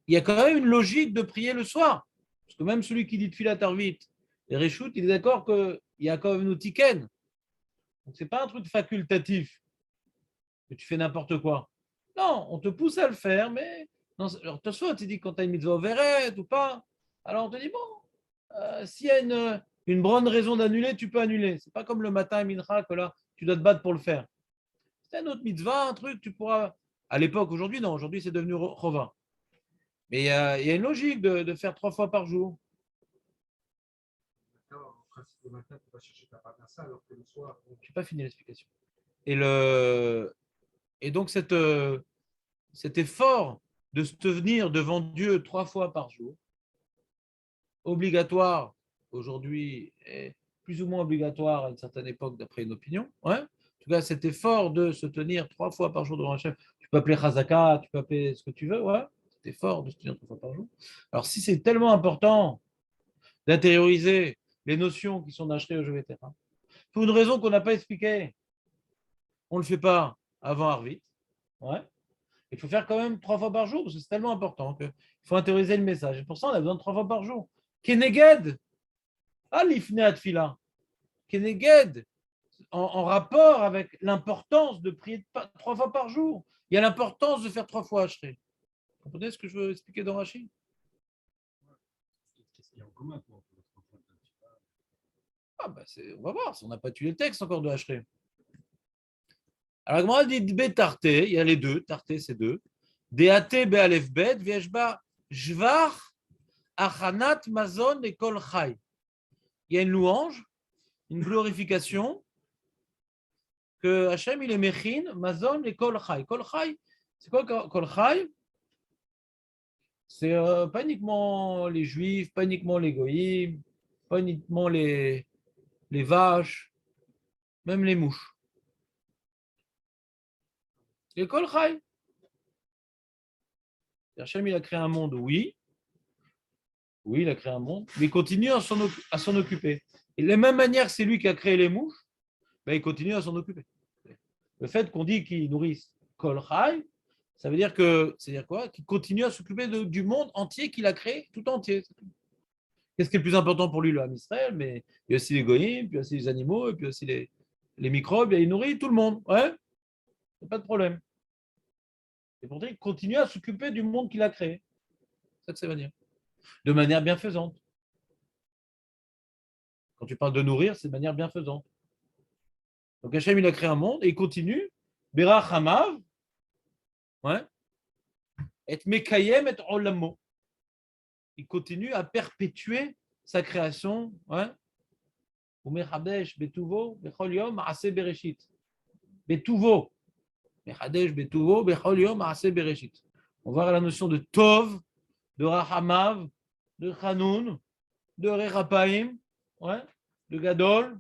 y a quand même une logique de prier le soir. Parce que même celui qui dit Tfilat Arvit et Reshoot, il est d'accord qu'il y a quand même nous tiken. Donc ce n'est pas un truc facultatif que tu fais n'importe quoi. Non, on te pousse à le faire, mais non, alors Tosfot, il dit quand tu as une mitzvah overet ou pas, alors on te dit bon, s'il y a une bonne raison d'annuler, tu peux annuler. C'est pas comme le matin à Mincha que là, tu dois te battre pour le faire. C'est un autre mitzvah, un truc, tu pourras. À l'époque, aujourd'hui, non, aujourd'hui c'est devenu Chova. Mais il y a une logique de faire 3 fois par jour. D'accord, en principe, le matin, tu vas chercher ta parnassa, alors que le soir. Je n'ai pas fini l'explication. Et donc, cet effort de se tenir devant Dieu 3 fois par jour, obligatoire aujourd'hui, et plus ou moins obligatoire à une certaine époque, d'après une opinion. Ouais. tout cas, cet effort de se tenir 3 fois par jour devant Hachem, tu peux appeler Chazaka, tu peux appeler ce que tu veux, ouais, cet effort de se tenir 3 fois par jour. Alors, si c'est tellement important d'intérioriser les notions qui sont d'Hachem au jeu vétéran, pour une raison qu'on n'a pas expliquée, on ne le fait pas avant Arvit, ouais. Il faut faire quand même 3 fois par jour, parce que c'est tellement important qu'il faut intérioriser le message. Et pour ça, on a besoin de 3 fois par jour. Keneged, alifne atfila. Keneged, en rapport avec l'importance de prier 3 fois par jour. Il y a l'importance de faire 3 fois Hachré. Vous comprenez ce que je veux expliquer dans Rashi? Qu'est-ce qu'il y a en commun pour On va voir, on n'a pas tué le texte encore de Hachré. Alors, Gemara dit Betarté, il y a les deux, Tarté c'est deux. DAT Be'alef Bet, Vieshba Jvar, Achanat Mazon et Kol Chai. Il y a une louange, une glorification que Hachem il est Mechin, Mazon et Kol Chai. Kol Chai, c'est quoi Kol Chai? C'est pas uniquement les juifs, pas uniquement les goïms, pas uniquement les vaches, même les mouches. Et Kol Chai. Hachem il a créé un monde, oui, il a créé un monde, mais il continue à s'en occuper. Et de la même manière que c'est lui qui a créé les mouches, ben, il continue à s'en occuper. Le fait qu'on dit qu'il nourrisse Kol Chai, ça veut dire que, c'est-à-dire quoi? Qu'il continue à s'occuper du monde entier qu'il a créé, tout entier. Qu'est-ce qui est le plus important pour lui, le Ham Israël? Mais il y a aussi les goïms, puis il y a aussi les animaux, et puis aussi les microbes, et il nourrit tout le monde. Ouais, pas de problème. Et pourtant, il continue à s'occuper du monde qu'il a créé. C'est ça que ça veut dire. De manière bienfaisante. Quand tu parles de nourrir, c'est de manière bienfaisante. Donc Hachem, il a créé un monde et il continue. Berach Hamav, ouais, et Mekayem et Olamo. Il continue à perpétuer sa création. Ouais. Umechadesh betuvo bechol yom maaseh bereshit. Betuvo. Mechadesh betuvo bechol yom maaseh bereshit. On va voir la notion de Tov, de Rahamav, de Chanoun, de Rechapaim, ouais, de Gadol.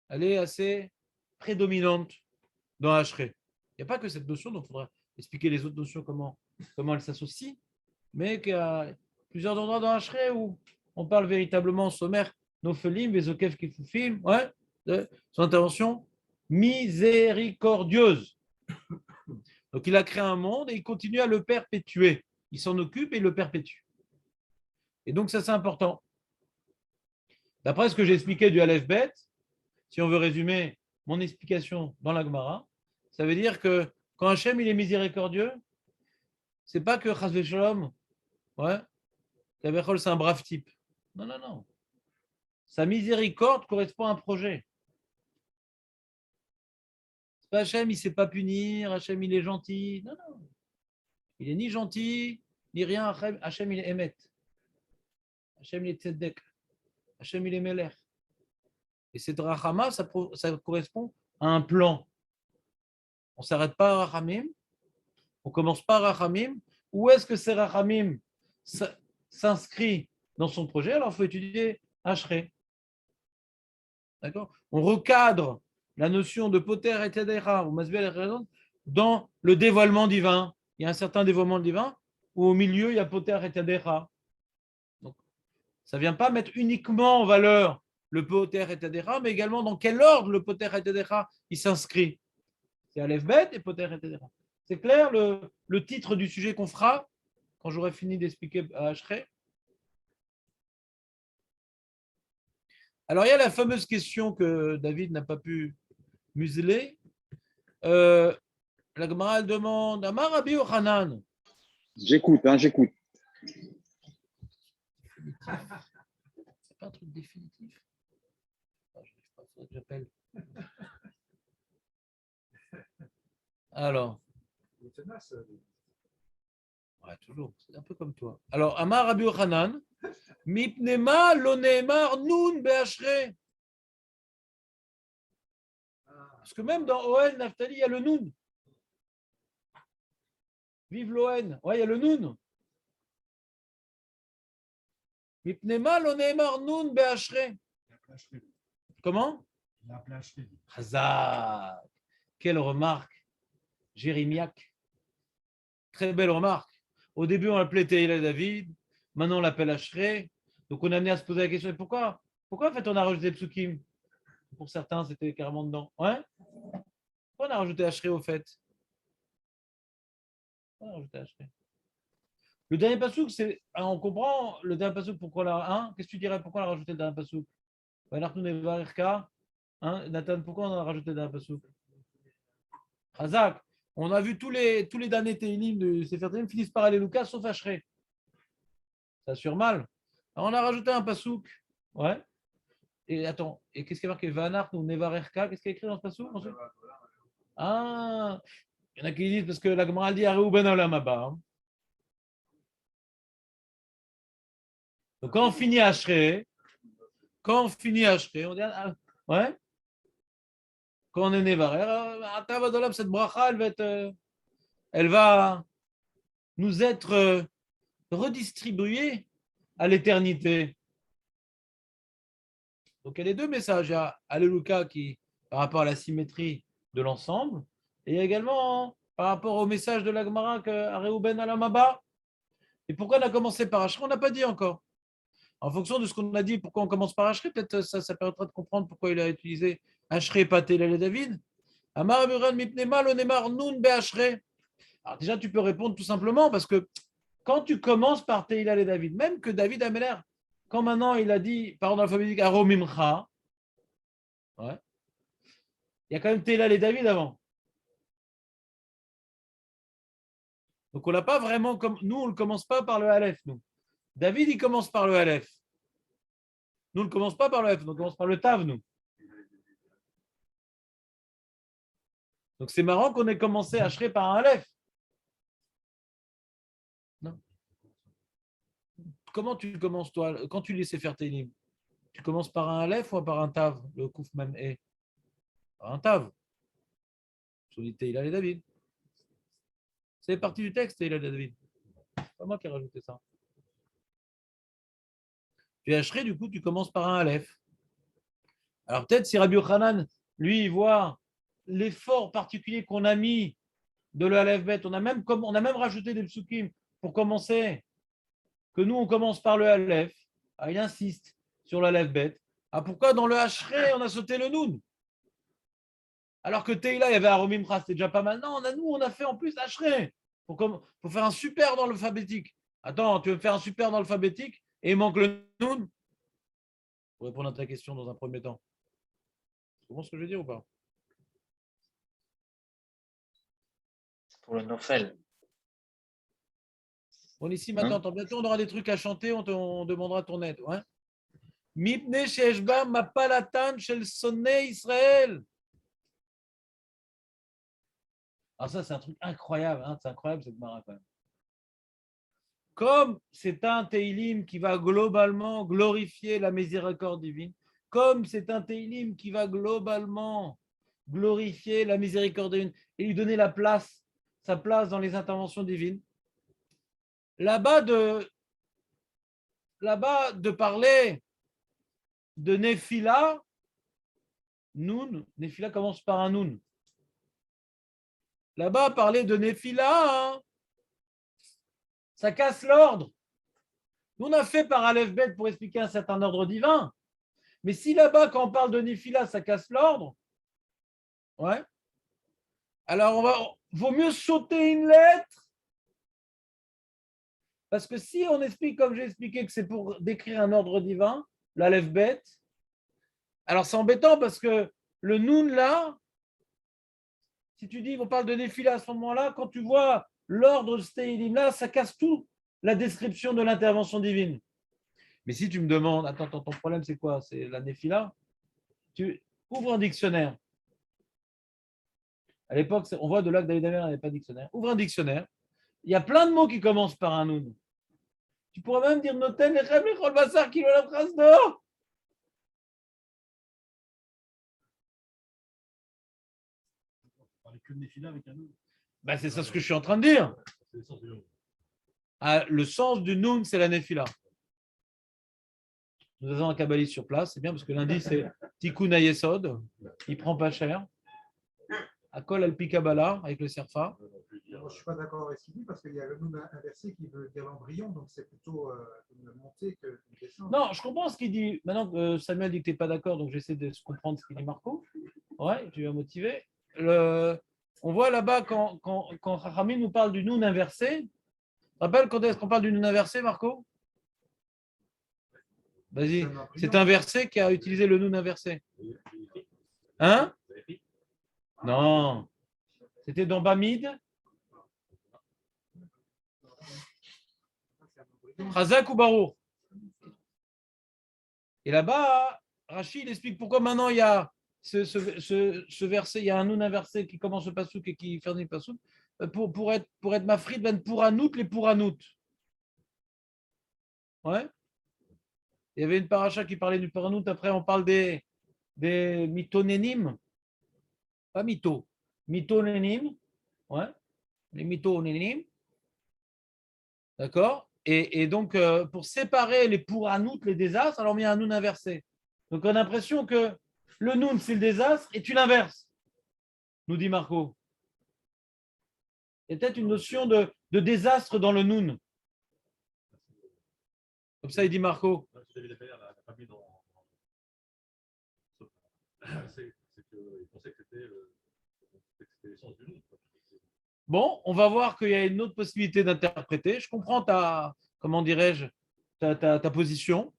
Elle est assez prédominante dans Hachré. Il n'y a pas que cette notion, donc il faudra expliquer les autres notions, comment elles s'associent, mais qu'il y a plusieurs endroits dans Hachré où on parle véritablement sommaire, Nophelim, Vezokev Kifufim, ouais, de son intervention miséricordieuse. Donc il a créé un monde et il continue à le perpétuer. Il s'en occupe et il le perpétue. Et donc ça c'est important. D'après ce que j'ai expliqué du Aleph Bet, si on veut résumer mon explication dans la Gemara, ça veut dire que quand Hachem il est miséricordieux, c'est pas que Chas v'Shalom, ouais, Kavechol c'est un brave type. Non, non, non. Sa miséricorde correspond à un projet. C'est pas Hachem, il ne sait pas punir, Hachem il est gentil. Non, non. Il est ni gentil, ni rien. Hachem il est Emet. Hachem il est Tzedek. Hachem il est Meler. Et cette Rachama, ça correspond à un plan. On ne s'arrête pas à Rachamim, on ne commence pas à Rachamim. Où est-ce que ces Rachamim s'inscrit dans son projet? Alors il faut étudier Hachré. D'accord? On recadre la notion de Poter et Tedera, ou Masbel et Raison, dans le dévoilement divin. Il y a un certain dévoilement divin, où au milieu, il y a Poter et Tedera. Donc, ça ne vient pas mettre uniquement en valeur le Poter et Tedera, mais également dans quel ordre le Poter et Tedera il s'inscrit. C'est Aleph Bet et Poter et Tedera. C'est clair le titre du sujet qu'on fera quand j'aurai fini d'expliquer à Hachré? Alors, il y a la fameuse question que David n'a pas pu museler. La Gemara demande Amar Rabbi Yochanan. J'écoute. C'est pas un truc définitif. Je ne sais pas, il faudrait que j'appelle. Alors. Ouais, toujours. C'est un peu comme toi. Alors, Amar Rabbi Yochanan. Mipnema lo neemar nun be'ashre. Parce que même dans Ohen, Naphtali, il y a le nun. Vive l'Ohen. Ouais, il y a le nun. Mipnema lo neemar nun be'ashre. Comment? Il a appelé Hachré. Hazak. Quelle remarque, Jérémiaque. Très belle remarque. Au début, on l'appelait Tehillah David. Maintenant, on l'appelle Hachré. Donc, on a amené à se poser la question, pourquoi en fait, on a rajouté Psukim? Pour certains, c'était carrément dedans. Ouais. Pourquoi on a rajouté Hachré au fait? Pourquoi on a rajouté Hachré? Le dernier pasouk, c'est. On comprend le dernier pasouk, pourquoi là. Hein? Qu'est-ce que tu dirais? Pourquoi on a rajouté le dernier pasouk? Hein? Nathan, pourquoi on a rajouté le dernier pasouk? Razak, on a vu tous les derniers Télim de Sefer Tehillim finissent par Alléluia sauf Hachré. Ça assure mal. Alors, on a rajouté un pasouk. Ouais. Et attends, et qu'est-ce qui est marqué? Vanart ou Nevarerka? Qu'est-ce qui est écrit dans ce pasouk? Ah, il y en a qui disent parce que la Gemara dit Areuben Olam Haba. Donc quand on finit Hachré, on dit ouais. Quand on est Nevarer, cette bracha, elle va nous être redistribuée à l'éternité. Donc, il y a les deux messages. Il y a Alléluia qui, par rapport à la symétrie de l'ensemble, et également par rapport au message de la Gemara que Areuben Alamaba. Et pourquoi on a commencé par Hachré? On n'a pas dit encore. En fonction de ce qu'on a dit, pourquoi on commence par Hachré, peut-être ça permettra de comprendre pourquoi il a utilisé Hachré, pas Tehillah et David. Amar Amuran Mipnema Lonemar Nun Be Hachré. Alors, déjà, tu peux répondre tout simplement parce que quand tu commences par Tehillah et David, même que David Améler, quand maintenant il a dit, par ordre alphabétique, Aromimcha, ouais, il y a quand même Tehillah et David avant. Donc on l'a pas vraiment comme. Nous, on ne commence pas par le Aleph, nous. David, il commence par le Aleph. Nous, on ne commence pas par le Aleph, nous, on commence par le Tav, nous. Donc c'est marrant qu'on ait commencé à Hachré par un Aleph. Non. Comment tu commences, toi, quand tu laisses faire tes livres? Tu commences par un Aleph ou par un Tav? Le Kouf même est. Par un Tav. Solité, il a les David. C'est partie du texte, il a les David. C'est pas moi qui ai rajouté ça. Puis Hachré, du coup, tu commences par un Aleph. Alors peut-être si Rabbi Yochanan, lui, il voit l'effort particulier qu'on a mis de l'Aleph Bet, on a même rajouté des psukim pour commencer, que nous, on commence par le Aleph. Ah, il insiste sur l'Aleph Bet. Ah, pourquoi dans le Hachré, on a sauté le Noun? Alors que Teila, il y avait Aromimcha, c'était déjà pas mal. Non, on a fait en plus Hachré pour faire un super dans l'alphabétique. Attends, tu veux faire un super dans l'alphabétique et il manque le Noun? Pour répondre à ta question dans un premier temps. Tu comprends ce que je veux dire ou pas? Pour le Nofel. Bon, ici, maintenant, bientôt, on aura des trucs à chanter, on demandera ton aide. Ouais. Mipne Sheshba Mapalatan Shel Sonné Israël. Alors, ça, c'est un truc incroyable. Hein, c'est incroyable cette mara quand même. Comme c'est un Teilim qui va globalement glorifier la miséricorde divine, comme c'est un Teilim qui va globalement glorifier la miséricorde divine et lui donner sa place dans les interventions divines, là-bas de parler de Nephila, Noun, Nephila commence par un Noun. Là-bas, parler de Nephila, hein, ça casse l'ordre. Nous, on a fait par Aleph Bet pour expliquer un certain ordre divin. Mais si là-bas, quand on parle de Nephila, ça casse l'ordre, ouais. Alors, vaut mieux sauter une lettre. Parce que si on explique, comme j'ai expliqué, que c'est pour décrire un ordre divin, l'Aleph Bet, alors c'est embêtant parce que le Noun là, si tu dis on parle de Nephila à ce moment-là, quand tu vois l'ordre de Stéilim là, ça casse tout la description de l'intervention divine. Mais si tu me demandes, attends, ton problème c'est quoi? C'est la Nephila? Tu ouvres un dictionnaire. À l'époque, on voit de là que David Amer n'avait pas de dictionnaire. Ouvre un dictionnaire. Il y a plein de mots qui commencent par un Noun. Tu pourrais même dire Noten, Lechem, Lechol Basar, Kilo la trace d'or. Ben, c'est ça ce que je suis en train de dire. Ah, le sens du Noun, c'est la Nephila. Nous avons un kabbaliste sur place, c'est bien parce que lundi, c'est Tikkun Hayesod, il prend pas cher. Akol al Kabbalah avec le Serfa. Je ne suis pas d'accord avec ce qu'il dit parce qu'il y a le noun inversé qui veut dire l'embryon, donc c'est plutôt une montée qu'une descente. Non, je comprends ce qu'il dit. Maintenant que Samuel dit que tu n'es pas d'accord, donc j'essaie de comprendre ce qu'il dit Marco. Ouais, tu vas motiver. On voit là-bas quand Rachamim nous parle du noun inversé. Tu te rappelles quand est-ce qu'on parle du noun inversé, Marco? Vas-y. C'est un verset qui a utilisé le noun inversé. Hein? Non. C'était dans Bamid. Chazak ou Baruch. Et là-bas, Rachid explique pourquoi maintenant il y a ce verset, il y a un noun inversé qui commence le pasouk et qui finit le pasouk, pour être mafrid ben pouranout les pouranout. Ouais. Il y avait une paracha qui parlait du pouranout, après on parle des mitonénim, pas mytho, mitonénim, ouais, les mitonénim, d'accord. Et donc, pour séparer les pouranout, les désastres, alors on met un noun inversé. Donc, on a l'impression que le noun, c'est le désastre, et tu l'inverses, nous dit Marco. Il y a peut-être une notion de désastre dans le noun. Comme ça, il dit Marco. Bon, on va voir qu'il y a une autre possibilité d'interpréter. Je comprends comment dirais-je, ta position.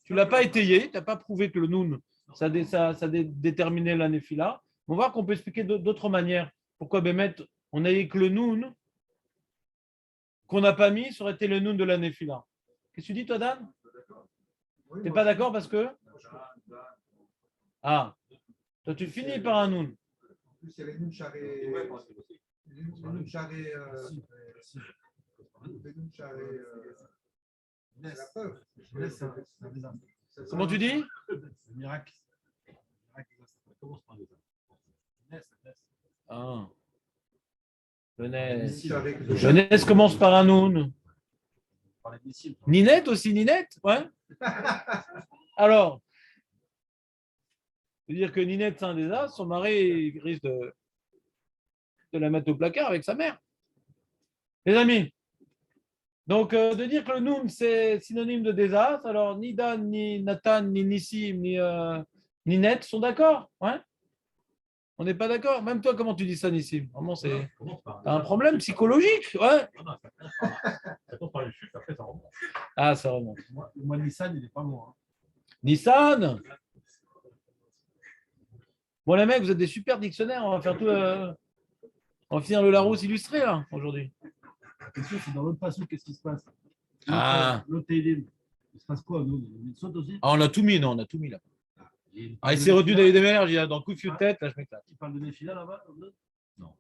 Tu ne l'as pas étayé, tu n'as pas prouvé que le noun, ça déterminait la néphila. On va voir qu'on peut expliquer d'autres manières. Pourquoi Bémet, on a dit que le noun qu'on n'a pas mis, ça aurait été le noun de la néphila. Qu'est-ce que tu dis, toi, Dan? Tu n'es pas d'accord parce que? Ah, toi, tu finis par un noun. En plus, il y a les nouns charrés. Les nouns charrés. C'est la peur. Comment tu dis? Miracle. Ah. Jeunesse commence par un noun. Ninette aussi, Ninette? Ouais. Alors, je veux dire que Ninette, c'est un désastre, son mari risque de la mettre au placard avec sa mère. Les amis, donc de dire que le noun, c'est synonyme de désastre, alors ni Dan, ni Nathan, ni Nissim, ni Ninette sont d'accord, ouais? On n'est pas d'accord. Même toi, comment tu dis ça, Nissim? Vraiment, c'est un problème psychologique, ouais. Ah, ça remonte. Le mois de Nissan, il n'est pas moi. Nissan. Bon, les mecs, vous êtes des super dictionnaires. On va faire tout. On va finir le Larousse illustré, là, aujourd'hui. C'est dans l'autre passage, qu'est-ce qui se passe? L'autre Télim. Il se passe quoi, nous? Il saute aussi? Ah, on a tout mis, non, on a tout mis là. Ah, il s'est retenu d'aller déménager, il a dans le coup de tête, là, je m'éclate. Tu parles de Néphila là-bas? Non.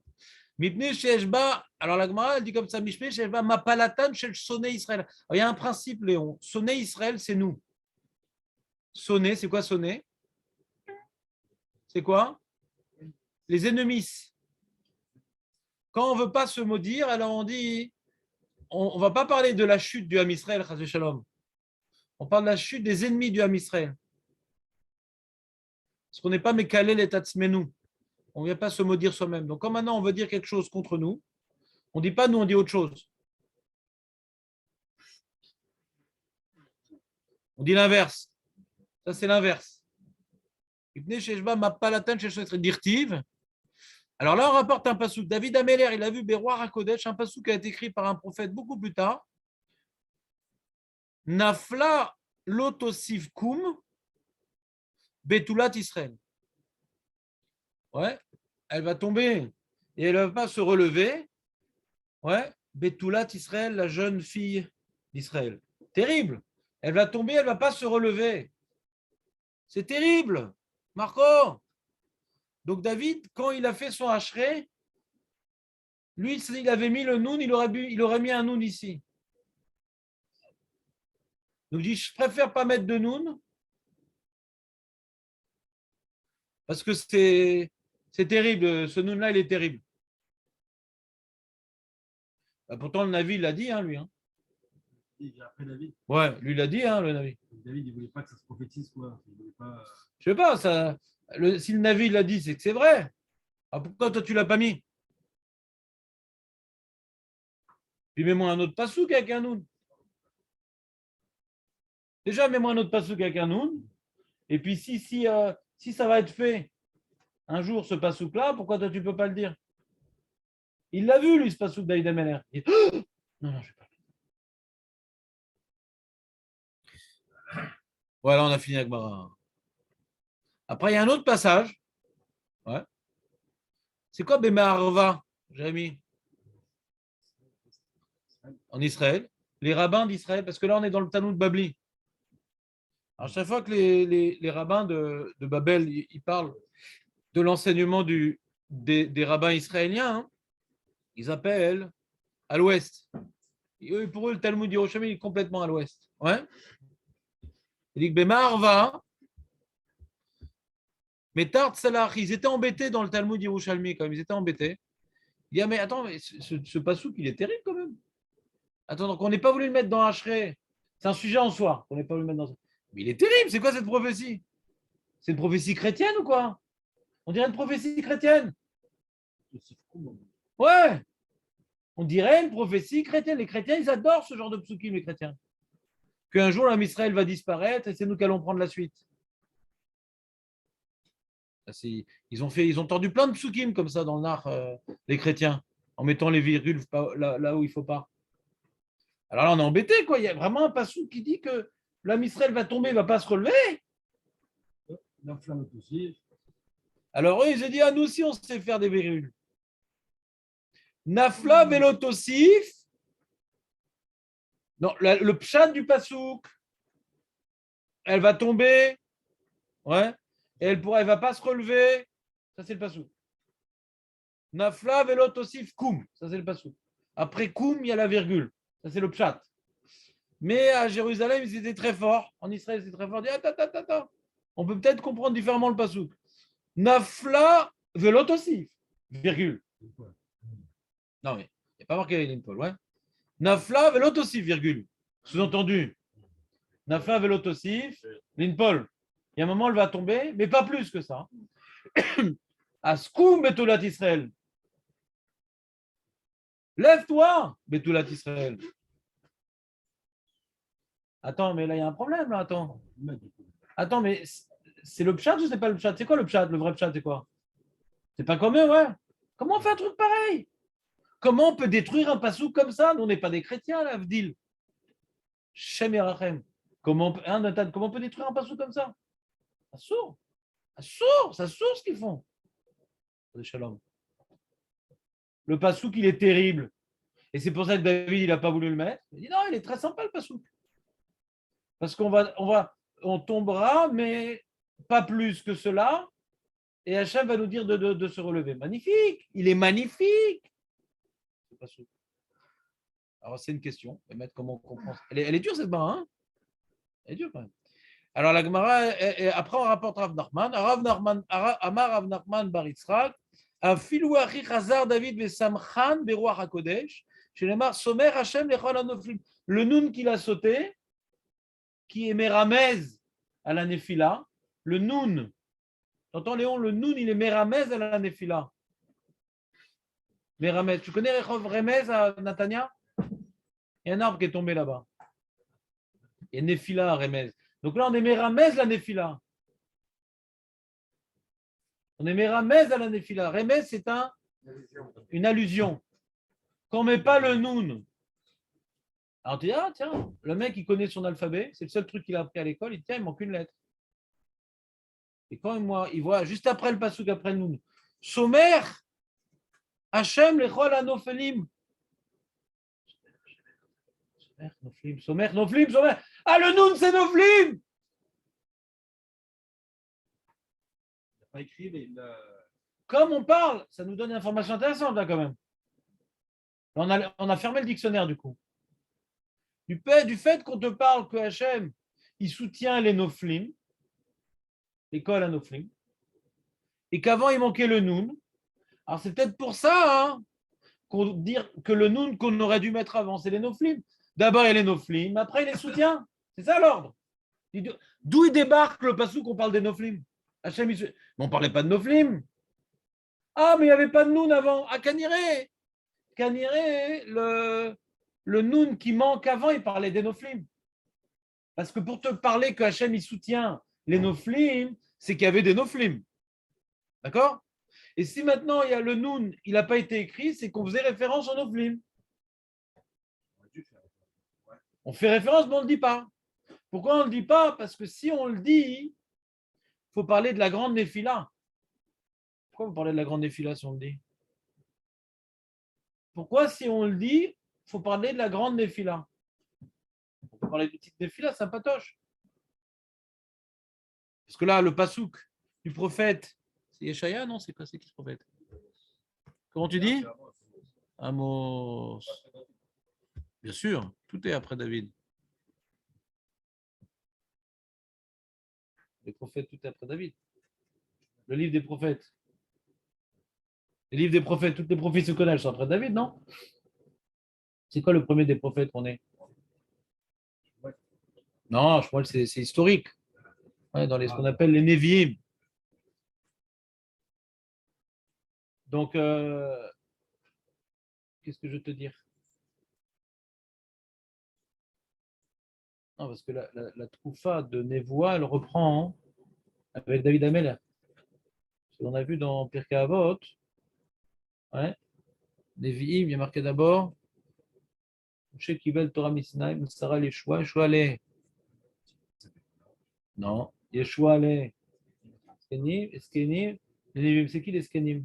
Mipne Sheshba, alors la Gemara, elle dit comme ça, Mipne Sheshba, Mapalatan Shel Sonné Israël. Alors, il y a un principe, Léon. Sonné Israël, c'est nous. Sonné, c'est quoi sonné? C'est quoi? Les ennemis. Quand on ne veut pas se maudire, alors on dit, on ne va pas parler de la chute du Ham Israël, Chas Shalom. On parle de la chute des ennemis du Ham Israël. Parce qu'on n'est pas mécalé les tatsmenou. On ne vient pas se maudire soi-même. Donc, quand maintenant on veut dire quelque chose contre nous, on ne dit pas nous, on dit autre chose. On dit l'inverse. Ça, c'est l'inverse. Alors là, on rapporte un passouk. David Améler, il a vu Beroir HaKodesh, un passouk qui a été écrit par un prophète beaucoup plus tard. Nafla lotosivkum betulat Israël. Ouais, elle va tomber et elle ne va pas se relever. Ouais, Betulat Israël, la jeune fille d'Israël. Terrible. Elle va tomber, elle ne va pas se relever. C'est terrible, Marco. Donc David, quand il a fait son hachré, lui, il avait mis le noun, il aurait mis un noun ici. Donc il dit, je préfère pas mettre de noun parce que c'est terrible. Ce noun-là, il est terrible. Bah, pourtant, le Navi l'a dit, hein, lui. Hein. Après David, Ouais, lui l'a dit, hein, le Navi. David, il voulait pas que ça se prophétise, quoi. Il voulait pas. Je sais pas, ça, si le Navi l'a dit, c'est que c'est vrai. Ah, pourquoi toi, tu l'as pas mis? Puis mets-moi un autre passouk avec un noun. Déjà, mets-moi un autre passouk avec un noun. Et puis, si ça va être fait un jour, ce passouk-là, pourquoi toi, tu peux pas le dire? Il l'a vu, lui, ce passouk David Ameller. Il dit, oh non, non, je vais pas. Voilà, on a fini avec Mara. Après, il y a un autre passage. Ouais. C'est quoi Bémarva, Jérémy? En Israël. Les rabbins d'Israël, parce que là, on est dans le Talmud Babli. Alors, chaque fois que les rabbins de Babel, ils parlent de l'enseignement des rabbins israéliens, hein, ils appellent à l'ouest. Et pour eux, le Talmud d'Yerushalmi est complètement à l'ouest. Ouais. Il dit que Bémarva, mais Tart Salach, ils étaient embêtés dans le Talmud Yerushalmi quand même, ils étaient embêtés. Il dit, ah, mais attends, mais ce passouk, il est terrible quand même. Attends, donc on n'est pas voulu le mettre dans Hachré. C'est un sujet en soi, on n'est pas voulu le mettre dans. Mais il est terrible, c'est quoi cette prophétie? C'est une prophétie chrétienne ou quoi? On dirait une prophétie chrétienne. Ouais, on dirait une prophétie chrétienne. Les chrétiens, ils adorent ce genre de psukim, les chrétiens. Qu'un jour, l'homme Israël va disparaître et c'est nous qui allons prendre la suite. Ils ont tordu plein de psukim comme ça dans l'art, les chrétiens, en mettant les virgules là où il ne faut pas. Alors là, on est embêté, quoi. Il y a vraiment un passou qui dit que l'homme Israël va tomber, il ne va pas se relever. La flamme aussi. Alors eux, ils ont dit, ah, nous aussi, on sait faire des virgules. Nafla velotosif. Non, le pshat du passouk, elle va tomber, ouais, et elle va pas se relever. Ça, c'est le passouk. Nafla velotosif koum, ça, c'est le passouk. Après koum, il y a la virgule. Ça, c'est le pshat. Mais à Jérusalem, ils étaient très forts. En Israël, c'est très fort. Ils disent, attends. On peut peut-être comprendre différemment le passouk. Nafla velotosif, virgule. Non, mais il n'y a pas marqué l'Inpol, ouais. Nafla velotosif, virgule. Sous-entendu. Nafla velotosif, l'Inpol. Il y a un moment, elle va tomber, mais pas plus que ça. Askoum betulat Israël. Lève-toi, betulat Israël. Attends, mais là, il y a un problème, là, attends. Attends, mais c'est le pshat ou c'est pas le pshat? C'est quoi le pshat? Le vrai pshat, c'est quoi? C'est pas comme eux, ouais. Comment on fait un truc pareil? Comment on peut détruire un passou comme ça? Nous, on n'est pas des chrétiens, là, Avdil. Shem Yerachem. Comment on peut détruire un passou comme ça? Assour. Ça sourd ce qu'ils font. Shalom. Le passouk, il est terrible. Et c'est pour ça que David, il n'a pas voulu le mettre. Il dit non, il est très sympa le passouk. Parce on tombera, mais pas plus que cela. Et Hachem va nous dire de se relever. Magnifique. Il est magnifique. Ce passouk. Alors, c'est une question. Comment on comprend. Elle est dure, cette barre, hein? Elle est dure, quand même. Alors, la Gemara, après, on rapporte Rav Nachman. Amar Rav Nachman bar Yitzchak. Afilou achi chazar David vesamchan beruach hakodesh. Chez les mar somer Hashem lechol hanoflim. Le noun qu'il a sauté, qui est méramez à la nefila. Le noun. T'entends, Léon, le noun, il est méramez à la nefila. Méramez. Tu connais Rechov Remez à Natania? Il y a un arbre qui est tombé là-bas. Il y a nefila à Remez. Donc là, on est méramez la nefila. On est méramez à la nefila. Remez, c'est une allusion. Qu'on ne met pas le noun. Alors tu dis, ah tiens, le mec, il connaît son alphabet, c'est le seul truc qu'il a appris à l'école, il dit, tiens, il manque une lettre. Et quand il voit, juste après le passouk, après le noun, Somer, Hachem, lechol hanoflim. Somer, noflim. Ah, le noun, c'est noflim. Pas écrit, mais Comme on parle, ça nous donne une information intéressante là quand même. On a fermé le dictionnaire du coup. Du fait qu'on te parle que Hachem, il soutient les noflim, l'école à noflim, et qu'avant il manquait le noun. Alors c'est peut-être pour ça qu'on dit que le noun qu'on aurait dû mettre avant, c'est les noflim. D'abord, il y a les Noflim, après, il les soutient. C'est ça l'ordre. D'où il débarque le passouk qu'on parle des Noflim? Hachem, mais on ne parlait pas de Noflim. Ah, mais il n'y avait pas de Noun avant. Ah, Kaniré. Kaniré, le Noun qui manque avant, il parlait des Noflim. Parce que pour te parler que Hachem, il soutient les Noflim, c'est qu'il y avait des Noflim. D'accord? Et si maintenant il y a le Noun, il n'a pas été écrit, c'est qu'on faisait référence aux Noflim. On fait référence, mais on ne le dit pas. Pourquoi on ne le dit pas? Parce que si on le dit, il faut parler de la grande Néphila. Pourquoi vous parlez de la grande Néphila si on le dit? Pourquoi si on le dit, il faut parler de la grande Néphila? On peut parler de petite Néphila, c'est un patoche. Parce que là, le pasouk du prophète, c'est Yeshaya, non? C'est quoi? C'est qui ce prophète? Comment tu dis? Amos. Bien sûr, tout est après David. Les prophètes, tout est après David. Le livre des prophètes. Les livres des prophètes, toutes les prophéties se connaissent sont après David, non? C'est quoi le premier des prophètes qu'on est? Non, je crois que c'est historique. Ouais, dans ce qu'on appelle les Nevi'im. Donc, qu'est-ce que je veux te dire? Non, parce que la troufa de Nevoa, elle reprend avec David Ameller. On a vu dans Pirkei Avot, ouais, Nevi'im, il y a marqué d'abord Moshe Kivel Torah Misnaï, Sarah Yeshua, Yeshua le. Non, Yeshua le. Eskenim, les Nevi'im, c'est qui les Eskenim?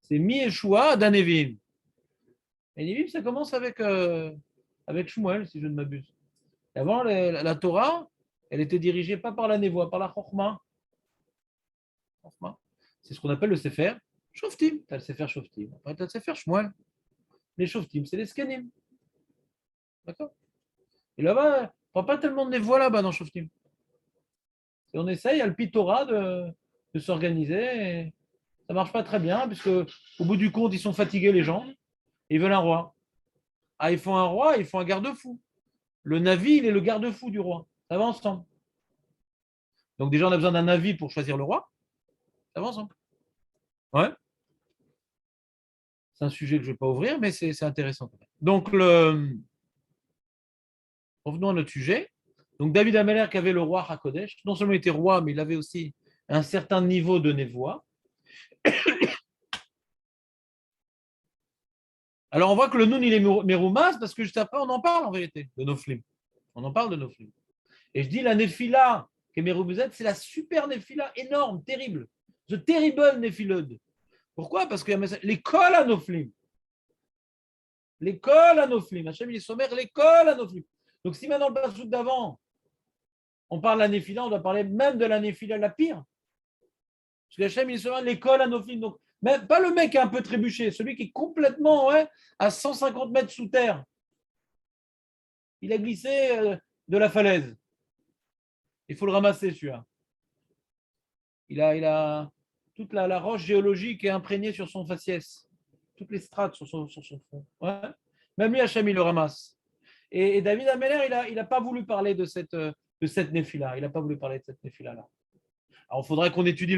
C'est Mi Yeshua d'Anevim. Et Nevi'im, ça commence avec Shmuel, si je ne m'abuse. Et avant, la Torah, elle était dirigée pas par la Nevoa, par la Chokhmah. C'est ce qu'on appelle le Sefer Shoftim. Tu as le Sefer Shoftim. Après, tu as le Sefer Shmuel. Les Shoftim, c'est les Skenim. D'accord? Et là-bas, on ne prend pas tellement de Nevoa là-bas dans Shoftim. Et on essaye, à le Pitora, de s'organiser. Et ça ne marche pas très bien, puisque au bout du compte, ils sont fatigués, les gens. Et ils veulent un roi. Ah, ils font un roi, ils font un garde-fou. Le Navi, il est le garde-fou du roi. Ça va ensemble. Donc déjà, on a besoin d'un Navi pour choisir le roi. Ça va ensemble. Ouais. C'est un sujet que je ne vais pas ouvrir, mais c'est intéressant. Donc, revenons à notre sujet. Donc, David Ameller, qui avait le roi Hakodesh, non seulement il était roi, mais il avait aussi un certain niveau de névoie. Alors, on voit que le Noun, il est Meroumas, parce que juste après, on en parle en vérité, de Noflim. On en parle de Noflim. Et je dis, la Néphila, qui est Meroumazet, c'est la super Néphila énorme, terrible. The terrible Néphilode. Pourquoi? Parce que l'école à Noflim. L'école à Noflim. Hachem, il est sommaire, l'école à Noflim. Donc, si maintenant le passouk d'avant, on parle de la Néphila, on doit parler même de la Néphila la pire. Parce que Hachem, il est sommaire, l'école à Noflim. Donc, même pas le mec qui est un peu trébuché, celui qui est complètement à 150 mètres sous terre. Il a glissé de la falaise. Il faut le ramasser, celui-là. Il a toute la roche géologique est imprégnée sur son faciès. Toutes les strates sur son front. Ouais. Même lui, Hachem, il le ramasse. Et David Ameller, il n'a pas voulu parler de cette Néphila. Il n'a pas voulu parler de cette Néphila-là. Alors, il faudrait qu'on étudie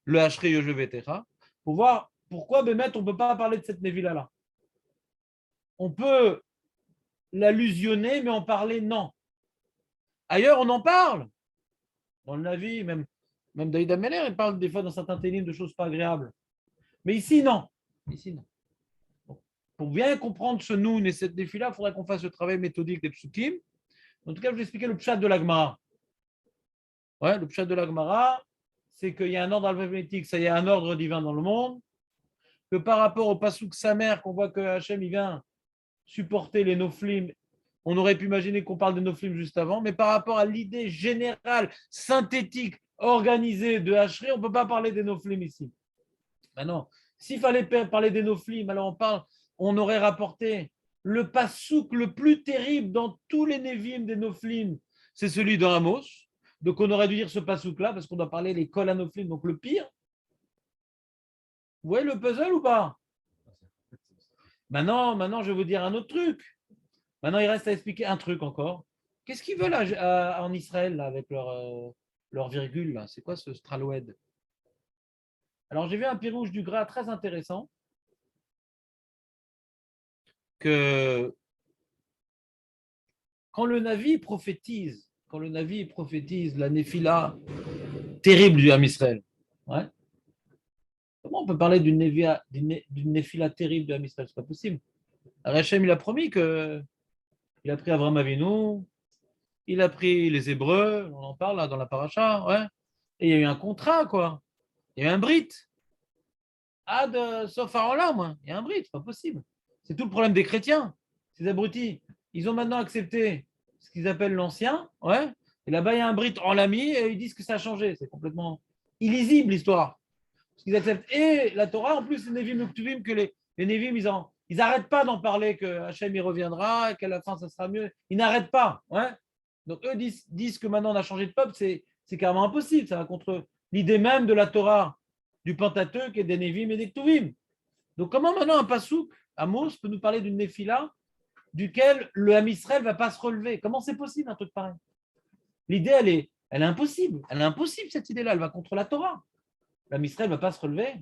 le Hachrei Yojevetecha pour voir pourquoi, Bémet, on ne peut pas parler de cette Néphila-là. On peut l'allusionner, mais en parler, non. Ailleurs, on en parle. Dans le Navi, même David Ameller, il parle des fois dans certains télim de choses pas agréables. Mais ici, non. Ici, non. Bon. Pour bien comprendre ce Noun et cette Néphila, il faudrait qu'on fasse le travail méthodique des psukim. En tout cas, je vais expliquer le pshat de la Gemara. Ouais, le pshat de la Gemara, c'est qu'il y a un ordre alphabétique, ça y est, un ordre divin dans le monde, que par rapport au pasuk Samer, qu'on voit que Hachem, il vient supporter les Noflim, on aurait pu imaginer qu'on parle de Noflim juste avant, mais par rapport à l'idée générale, synthétique, organisée de Hachrei, on ne peut pas parler des Noflim ici. Maintenant, s'il fallait parler des Noflim, alors on aurait rapporté le passouk le plus terrible dans tous les Nevim des Noflim, c'est celui de Amos. Donc on aurait dû dire ce passouk-là, parce qu'on doit parler les Kol Noflim, donc le pire. Vous voyez le puzzle ou pas? Maintenant, je vais vous dire un autre truc. Maintenant, il reste à expliquer un truc encore. Qu'est-ce qu'ils veulent en Israël là, avec leur virgule là? C'est quoi ce straloued? Alors, j'ai vu un pirouge du gras très intéressant que quand le Navi prophétise la Néphila terrible du Ham Israël, ouais, comment on peut parler d'une Néphila terrible du Ham Israël? C'est pas possible. Hachem, il a promis que il a pris Avraham Avinu, il a pris les Hébreux, on en parle là dans la paracha, ouais. Et il y a eu un contrat, quoi. Il y a eu un brit. Sauf à moi. Il y a un brit, c'est pas possible. C'est tout le problème des chrétiens, ces abrutis. Ils ont maintenant accepté ce qu'ils appellent l'ancien, ouais. Et là-bas, il y a un brit en l'ami et ils disent que ça a changé. C'est complètement illisible l'histoire. Parce qu'ils acceptent et la Torah, en plus, les Nevim Uktuvim, que les Nevim, ils n'arrêtent pas d'en parler, que Hachem y reviendra, qu'à la fin, ça sera mieux. Ils n'arrêtent pas. Ouais. Donc, eux disent que maintenant, on a changé de peuple. C'est carrément impossible. Ça va contre l'idée même de la Torah, du Pentateuque et des Nevim et des Ktuvim. Donc, comment maintenant un Passouk, Amos, peut nous parler d'une Néphila duquel le Ham Israël ne va pas se relever? Comment c'est possible, un truc pareil? L'idée, elle est impossible. Elle est impossible, cette idée-là. Elle va contre la Torah. Le Ham Israël ne va pas se relever.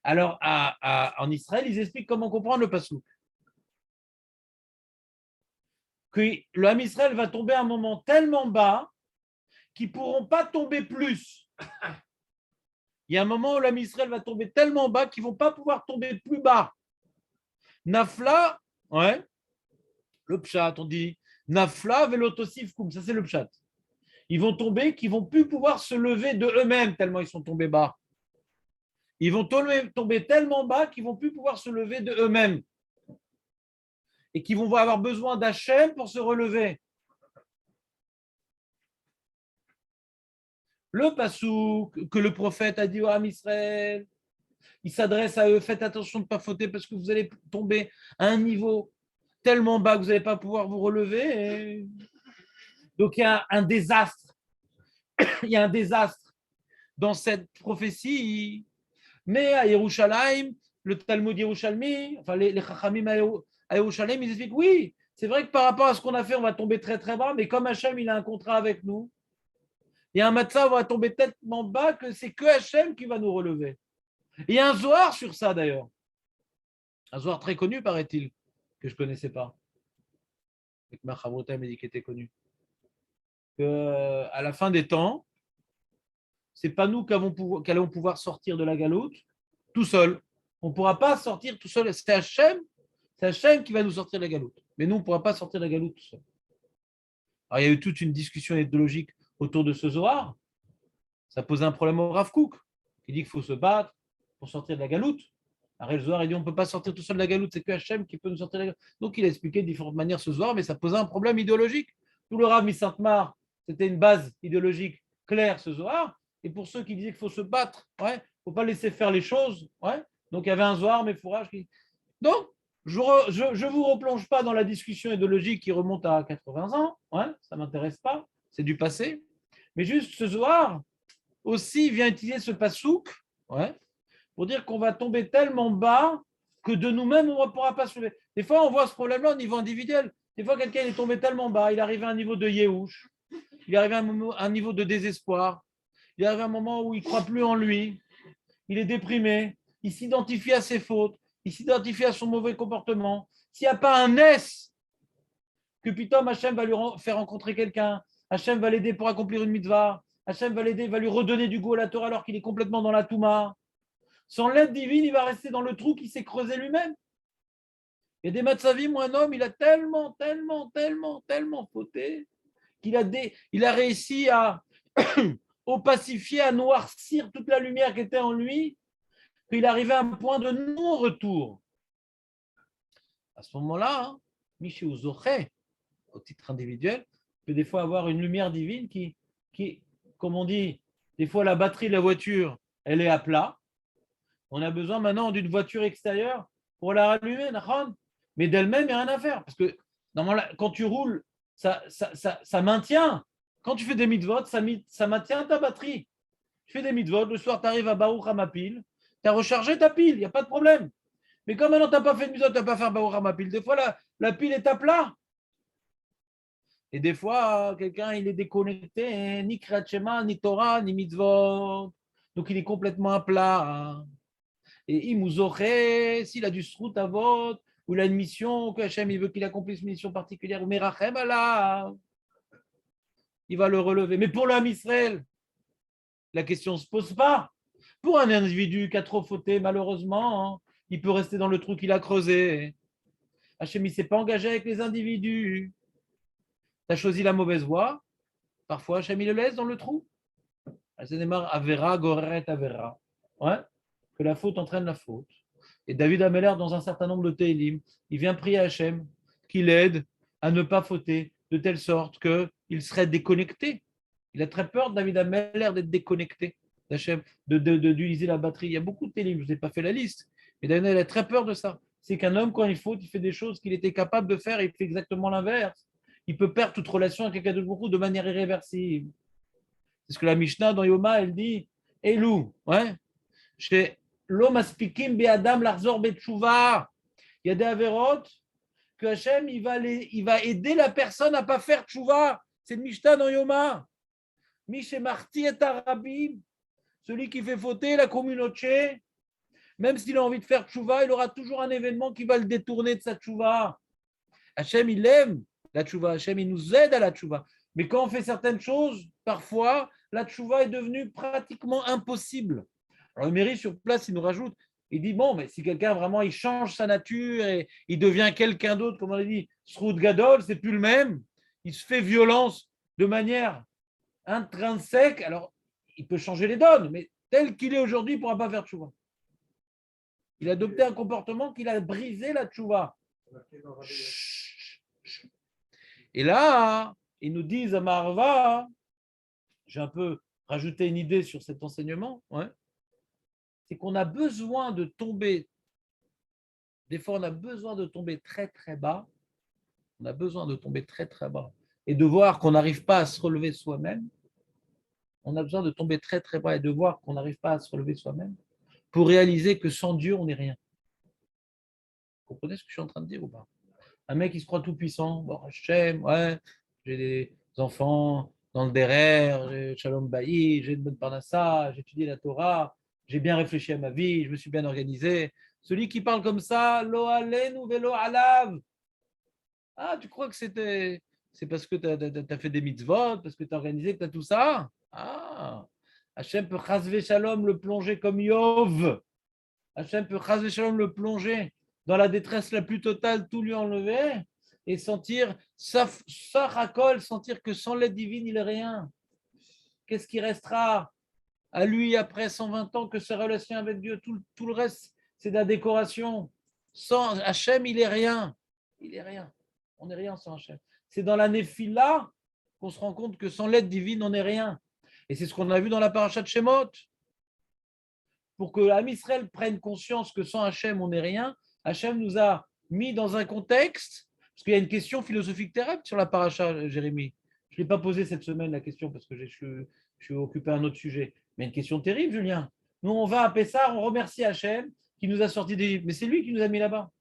Alors, en Israël, ils expliquent comment comprendre le Passouk. Que le Ham Israël va tomber à un moment tellement bas qu'ils ne pourront pas tomber plus. Il y a un moment où l'Am Israël va tomber tellement bas qu'ils ne vont pas pouvoir tomber plus bas. Nafla, ouais, le pshat, on dit Nafla velotosif kum, ça c'est le pshat. Ils vont tomber qu'ils ne vont plus pouvoir se lever de eux-mêmes tellement ils sont tombés bas. Ils vont tomber tellement bas qu'ils ne vont plus pouvoir se lever de eux-mêmes. Et qu'ils vont avoir besoin d'Hachem pour se relever. Le passouk que le prophète a dit au Ham Israël, il s'adresse à eux, faites attention de ne pas fauter parce que vous allez tomber à un niveau tellement bas que vous n'allez pas pouvoir vous relever. Donc il y a un désastre. Il y a un désastre dans cette prophétie. Mais à Yerushalayim, le Talmud Yerushalmi, enfin les Chachamim à Yerushalayim, ils expliquent oui, c'est vrai que par rapport à ce qu'on a fait, on va tomber très très bas, mais comme Hachem il a un contrat avec nous, il y a un matzah, on va tomber tellement bas que c'est que Hachem qui va nous relever. Et il y a un Zohar sur ça d'ailleurs. Un Zohar très connu, paraît-il, que je ne connaissais pas. Et que ma Chavruta m'a dit qu'il était connu. À la fin des temps, ce n'est pas nous qui allons pouvoir sortir de la galoute tout seul. On ne pourra pas sortir tout seul. C'est Hachem qui va nous sortir de la galoute. Mais nous, on ne pourra pas sortir de la galoute tout seul. Alors, il y a eu toute une discussion idéologique autour de ce Zohar. Ça posait un problème au Rav Kook, qui dit qu'il faut se battre pour sortir de la galoute. Après, le Zohar, il dit on ne peut pas sortir tout seul de la galoute, c'est que Hachem qui peut nous sortir de la galoute. Donc, il a expliqué de différentes manières ce Zohar, mais ça posait un problème idéologique. Tout le Rav Misantmar, c'était une base idéologique claire, ce Zohar. Et pour ceux qui disaient qu'il faut se battre, il ne faut pas laisser faire les choses. Donc, il y avait un Zohar, mais fourrage. Donc, je ne vous replonge pas dans la discussion idéologique qui remonte à 80 ans. Ça ne m'intéresse pas. C'est du passé. Mais juste ce Zohar aussi vient utiliser ce passouk pour dire qu'on va tomber tellement bas que de nous-mêmes, on ne pourra pas se lever. Des fois, on voit ce problème-là au niveau individuel. Des fois, quelqu'un est tombé tellement bas, il est arrivé à un niveau de Yehush, il est arrivé à un niveau de désespoir, il est arrivé à un moment où il ne croit plus en lui, il est déprimé, il s'identifie à ses fautes, il s'identifie à son mauvais comportement. S'il n'y a pas un S, que Pitom Hachem va lui faire rencontrer quelqu'un, Hachem va l'aider pour accomplir une mitzvah, Hachem va l'aider, va lui redonner du goût à la Torah alors qu'il est complètement dans la Touma. Sans l'aide divine, il va rester dans le trou qu'il s'est creusé lui-même. Il y a des matzavim où un homme, il a tellement fauté qu'il a réussi à opacifier, à noircir toute la lumière qui était en lui, qu'il arrivait à un point de non-retour. À ce moment-là, Michel Zoché, au titre individuel, peut des fois avoir une lumière divine qui, comme on dit, des fois la batterie de la voiture, elle est à plat. On a besoin maintenant d'une voiture extérieure pour la rallumer, mais d'elle-même, il n'y a rien à faire. Parce que normalement, quand tu roules, ça maintient. Quand tu fais des mitzvot, ça maintient ta batterie. Tu fais des mitzvot, le soir, tu arrives à Baruch Hamapil, tu as rechargé ta pile, il n'y a pas de problème. Mais comme maintenant, tu n'as pas fait de mitzvot, tu n'as pas fait Baruch Hamapil, des fois, la pile est à plat. Et des fois, quelqu'un, il est déconnecté, hein, ni Kriyat Shema, ni Torah, ni mitzvot. Donc, il est complètement à plat. Hein. Et Imouzoché, s'il a du srout à vote, ou il a une mission, que Hachem il veut qu'il accomplisse une mission particulière, ou Merachem Allah, il va le relever. Mais pour l'homme Israël, la question ne se pose pas. Pour un individu qui a trop fauté, malheureusement, hein, il peut rester dans le trou qu'il a creusé. Hachem, il ne s'est pas engagé avec les individus. Tu as choisi la mauvaise voie. Parfois, Hachem, il le laisse dans le trou. Avera, Goreret, Avera. Ouais. Que la faute entraîne la faute. Et David Ameller, dans un certain nombre de Télim, il vient prier à Hachem qu'il aide à ne pas fauter de telle sorte qu'il serait déconnecté. Il a très peur, David Ameller, d'être déconnecté d'Hachem, d'utiliser la batterie. Il y a beaucoup de Télim, je n'ai pas fait la liste, mais David Ameller a très peur de ça. C'est qu'un homme, quand il faute, il fait des choses qu'il était capable de faire et il fait exactement l'inverse. Il peut perdre toute relation avec quelqu'un de beaucoup de manière irréversible. C'est ce que la Mishnah dans Yoma, elle dit, Elou, ouais, chez l'homme aspikim be'adam l'arzor betchouva. Il y a des avérotes que Hachem, il va aider la personne à ne pas faire tchouva. C'est le Mishnah dans Yoma. Miché Marti et Arabim, celui qui fait fauter la communauté, même s'il a envie de faire tchouva, il aura toujours un événement qui va le détourner de sa tchouva. Hachem, il aime la tchouva. Hachem, il nous aide à la tchouva. Mais quand on fait certaines choses, parfois, la tchouva est devenue pratiquement impossible. Alors, le mairie sur place, il nous rajoute, il dit, bon, mais si quelqu'un vraiment, il change sa nature et il devient quelqu'un d'autre, comme on l'a dit, Sroud Gadol, c'est plus le même, il se fait violence de manière intrinsèque, alors il peut changer les donnes, mais tel qu'il est aujourd'hui, il ne pourra pas faire tchouva. Il a adopté un comportement qu'il a brisé la tchouva. Et là, ils nous disent à Marva, j'ai un peu rajouté une idée sur cet enseignement, ouais, c'est qu'on a besoin de tomber, des fois on a besoin de tomber très très bas, on a besoin de tomber très très bas et de voir qu'on n'arrive pas à se relever soi-même. On a besoin de tomber très très bas et de voir qu'on n'arrive pas à se relever soi-même pour réaliser que sans Dieu, on n'est rien. Vous comprenez ce que je suis en train de dire ou pas? Un mec qui se croit tout puissant, bon, Hachem, ouais, j'ai des enfants dans le derrière, j'ai Shalom Baï, j'ai une bonne parnassa, j'ai étudié la Torah, j'ai bien réfléchi à ma vie, je me suis bien organisé. Celui qui parle comme ça, lo alenu velo alav. Ah, tu crois que c'est parce que tu as fait des mitzvot, parce que tu as organisé, que tu as tout ça? Ah, Hachem peut chasvé shalom le plonger comme Yov. Hachem peut chasvé shalom le plonger dans la détresse la plus totale, tout lui enlever et sentir, Sarakol, sentir que sans l'aide divine, il n'est rien. Qu'est-ce qui restera à lui après 120 ans que sa relation avec Dieu? Tout le reste, c'est de la décoration. Sans Hachem, il n'est rien. Il n'est rien. On n'est rien sans Hachem. C'est dans la Néphila qu'on se rend compte que sans l'aide divine, on n'est rien. Et c'est ce qu'on a vu dans la paracha de Shemot. Pour que l'Am Israël prenne conscience que sans Hachem, on n'est rien, Hachem nous a mis dans un contexte, parce qu'il y a une question philosophique terrible sur la paracha, Jérémie. Je ne l'ai pas posée cette semaine, la question, parce que je suis occupé à un autre sujet. Mais une question terrible, Julien. Nous, on va à Pessah, on remercie Hachem qui nous a sortis d'Égypte. Mais c'est lui qui nous a mis là-bas.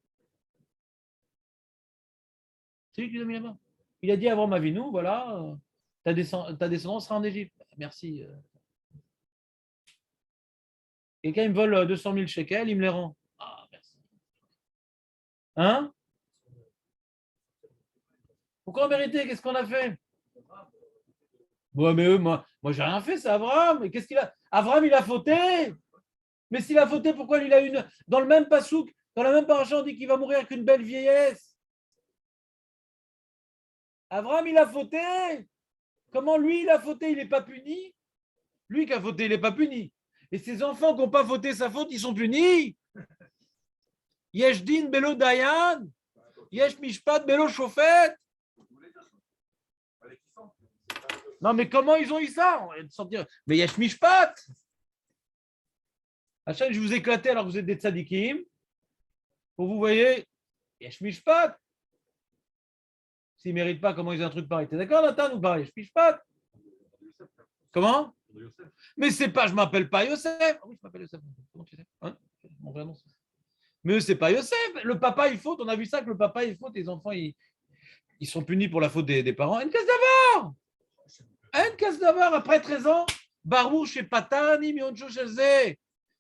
C'est lui qui nous a mis là-bas. Il a dit avant ma vie, nous, voilà, ta descendance sera en Égypte. Merci. Quelqu'un me vole 200 000 shekels, il me les rend. Ah, merci. Hein? Pourquoi en vérité? Qu'est-ce qu'on a fait? Ouais, mais moi j'ai rien fait, c'est Abraham. Mais qu'est-ce qu'il a? Abraham, il a fauté. Mais s'il a fauté, pourquoi il a une. Dans le même pasouk, dans la même paracha, on dit qu'il va mourir avec une belle vieillesse. Abraham, il a fauté. Comment lui, il a fauté? Il n'est pas puni. Lui qui a fauté, il n'est pas puni. Et ces enfants qui n'ont pas fauté sa faute, ils sont punis. Yesh din belo dayan. Yesh mishpat belo shofet. Non, mais comment ils ont eu ça? Mais Yesh mishpat. Hachem, je vous éclatais alors que vous êtes des tzadikim. Pour vous voyez, Yesh mishpat. S'ils ne méritent pas, comment ils ont un truc pareil? T'es d'accord, Nathan, ou pas? Yesh mishpat. Comment? Mais c'est pas, je m'appelle pas Yosef. Ah oui, je m'appelle Yosef. Comment tu sais? Hein? Mon vrai nom. Mais c'est pas Yosef. Le papa, il faute. On a vu ça que le papa, il faute. Les enfants, ils ils sont punis pour la faute des parents. En casse d'avoir. En casse d'avoir, après 13 ans, Barouche et Patani, Mioncho Chelsea.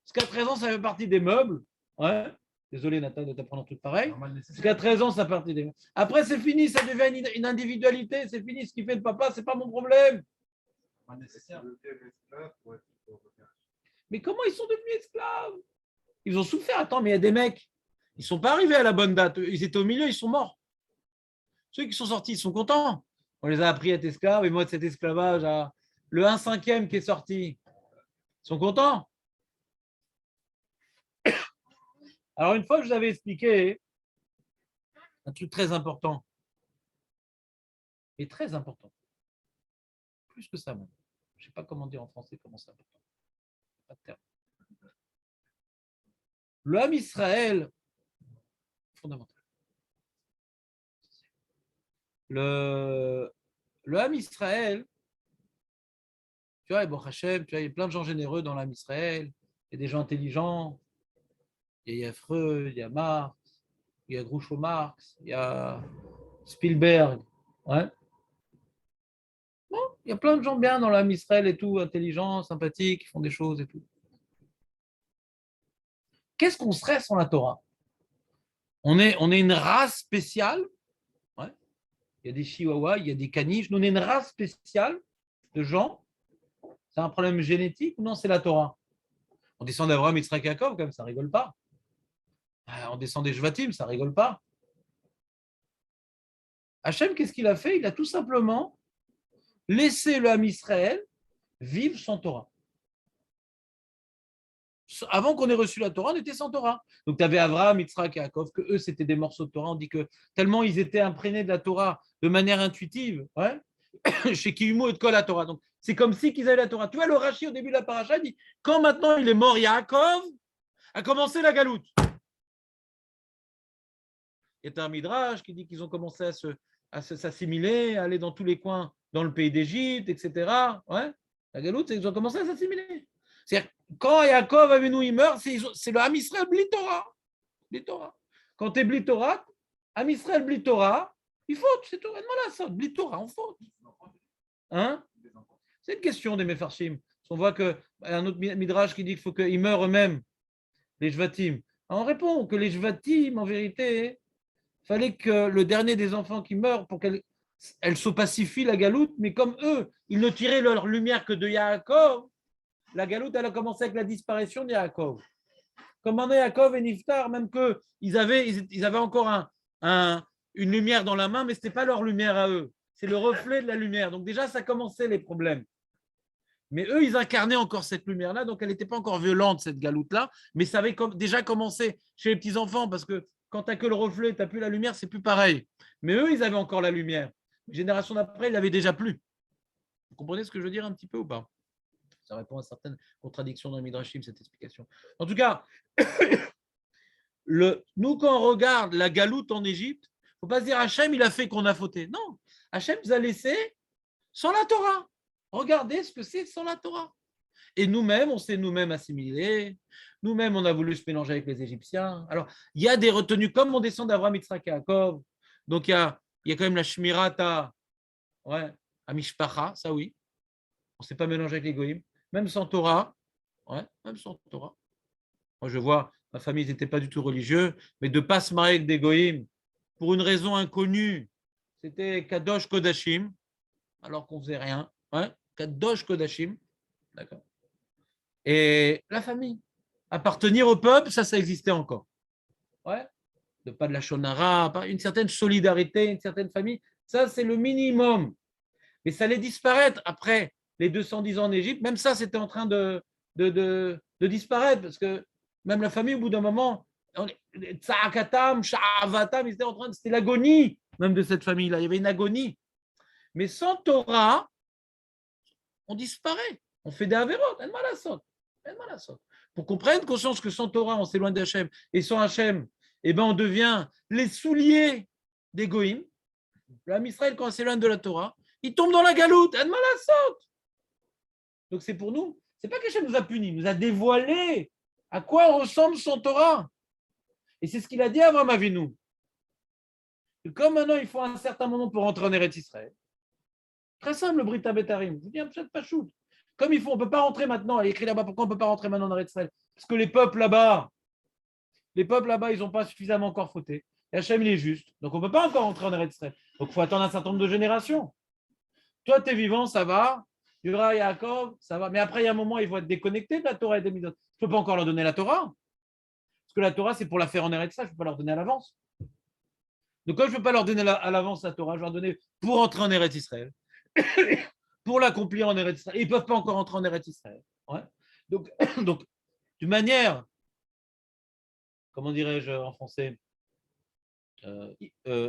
Jusqu'à 13 ans, ça fait partie des meubles. Ouais. Désolé, Nathan, de t'apprendre un truc pareil. Normal nécessaire. Jusqu'à 13 ans, ça fait partie des meubles. Après, c'est fini, ça devient une individualité. C'est fini, ce qui fait le papa, c'est pas mon problème. Normal nécessaire. Mais comment ils sont devenus esclaves? Ils ont souffert. Attends, mais il y a des mecs, ils ne sont pas arrivés à la bonne date. Ils étaient au milieu, ils sont morts. Ceux qui sont sortis, ils sont contents. On les a appris à être esclaves. Et moi, de cet esclavage, le 1/5 qui est sorti, ils sont contents. Alors, une fois que je vous avais expliqué un truc très important, et très important, plus que ça même. Je ne sais pas comment dire en français comment c'est important. Pas de terme. Le Ham Israël, fondamental. Le Ham Israël, tu vois, Baruch Hashem, tu vois, il y a plein de gens généreux dans l'Ham Israël, il y a des gens intelligents, il y a Freud, il y a Marx, il y a Groucho Marx, il y a Spielberg, ouais. Bon, il y a plein de gens bien dans l'Ham Israël et tout, intelligents, sympathiques, qui font des choses et tout. Qu'est-ce qu'on serait sans la Torah? On est une race spéciale. Ouais. Il y a des chihuahuas, il y a des caniches. Nous, on est une race spéciale de gens. C'est un problème génétique ou non? C'est la Torah. On descend d'Abraham, Yitzhak, Yaakov, comme ça rigole pas. On descend des Shvatim, ça rigole pas. Hachem, qu'est-ce qu'il a fait? Il a tout simplement laissé le Ham Israël vivre sans Torah. Avant qu'on ait reçu la Torah, on était sans Torah. Donc tu avais Abraham, Yitzhak et Yaakov, que eux, c'était des morceaux de Torah. On dit que tellement ils étaient imprégnés de la Torah de manière intuitive, ouais, chez Kiyumo et de Kol la Torah. Donc c'est comme si qu'ils avaient la Torah. Tu vois, le Rashi, au début de la paracha, dit quand maintenant il est mort, Yaakov a commencé la galoute. Il y a un Midrash qui dit qu'ils ont commencé à s'assimiler, à aller dans tous les coins dans le pays d'Égypte, etc. Ouais. La galoute, c'est qu'ils ont commencé à s'assimiler. C'est-à-dire, quand Yaakov Avinu il meurt, c'est le Ham Israël bli Torah. Bli Torah. Quand tu es bli Torah, Ham Israël bli Torah, il faut, c'est tout. Bli Torah, on faute. Hein? C'est une question des Mefarshim. On voit qu'il y a un autre Midrash qui dit qu'il faut qu'ils meurent eux-mêmes, les Shvatim. On répond que les Shvatim, en vérité, il fallait que le dernier des enfants qui meurt pour qu'elle se pacifie la galoute, mais comme eux, ils ne tiraient leur lumière que de Yaakov, la galoute, elle a commencé avec la disparition de Yaakov. Comme en Yaakov et Niftar, même qu'ils avaient encore une lumière dans la main, mais ce n'était pas leur lumière à eux. C'est le reflet de la lumière. Donc déjà, ça commençait les problèmes. Mais eux, ils incarnaient encore cette lumière-là, donc elle n'était pas encore violente, cette galoute-là, mais ça avait déjà commencé chez les petits-enfants, parce que quand tu n'as que le reflet, tu n'as plus la lumière, c'est plus pareil. Mais eux, ils avaient encore la lumière. Génération d'après, ils l'avaient déjà plus. Vous comprenez ce que je veux dire un petit peu ou pas? Ça répond à certaines contradictions dans le Midrashim, cette explication. En tout cas, nous, quand on regarde la galoute en Égypte, il ne faut pas se dire Hachem, il a fait qu'on a fauté. Non, Hachem nous a laissé sans la Torah. Regardez ce que c'est sans la Torah. Et nous-mêmes, on s'est nous-mêmes assimilés. Nous-mêmes, on a voulu se mélanger avec les Égyptiens. Alors, il y a des retenues, comme on descend d'Abraham, Yitzhak et Yaakov. Donc, il y a quand même la Shmirata, ouais, à Mishpacha, ça oui. On ne s'est pas mélangé avec les Goïms. Même sans Torah. Ouais, même sans Torah. Moi, je vois, ma famille n'était pas du tout religieux, mais de ne pas se marier avec des Goïms, pour une raison inconnue, c'était Kadosh Kodashim, alors qu'on ne faisait rien. Ouais, Kadosh Kodashim. D'accord. Et la famille. Appartenir au peuple, ça existait encore. Ouais. Pas de la shonara, une certaine solidarité, une certaine famille. Ça, c'est le minimum. Mais ça allait disparaître après les 210 ans en Égypte. Même ça, c'était en train de disparaître. Parce que même la famille, au bout d'un moment, Tsa'akatam, Sha'avatam, c'était l'agonie même de cette famille-là. Il y avait une agonie. Mais sans Torah, on disparaît. On fait des avérotes. Pour qu'on prenne conscience que sans Torah, on s'éloigne d'Hachem. Et sans Hachem, eh ben, on devient les souliers des Goïms. Le Ham Israël, quand on s'éloigne de la Torah, il tombe dans la galoute. Donc c'est pour nous. C'est pas qu'Hachem nous a punis, il nous a dévoilé à quoi on ressemble sans Torah. Et c'est ce qu'il a dit à Abraham Avinu. Comme maintenant, il faut un certain moment pour rentrer en Eretz Israël. Très simple, le Brit Abetarim. Je vous dis, peut-être pas shoot. Comme il faut, on ne peut pas rentrer maintenant. Il est écrit là-bas, pourquoi on ne peut pas rentrer maintenant en Eretz Israël? Parce que les peuples là-bas, ils n'ont pas suffisamment encore fauté. Et Hachem, il est juste. Donc, on ne peut pas encore rentrer en Eretz Israël. Donc, il faut attendre un certain nombre de générations. Toi, tu es vivant, ça va. Yura, Yaakov, ça va. Mais après, il y a un moment, ils vont être déconnectés de la Torah et des Midot. Je ne peux pas encore leur donner la Torah. Parce que la Torah, c'est pour la faire en Eretz Israël. Je ne peux pas leur donner à l'avance. Donc, comme je ne peux pas leur donner à l'avance la Torah, je vais leur donner pour entrer en Eretz Israël. Pour l'accomplir en Eretz Israël. Ils ne peuvent pas encore entrer en Eretz Israël. Ouais. Donc, donc, d'une manière, comment dirais-je en français,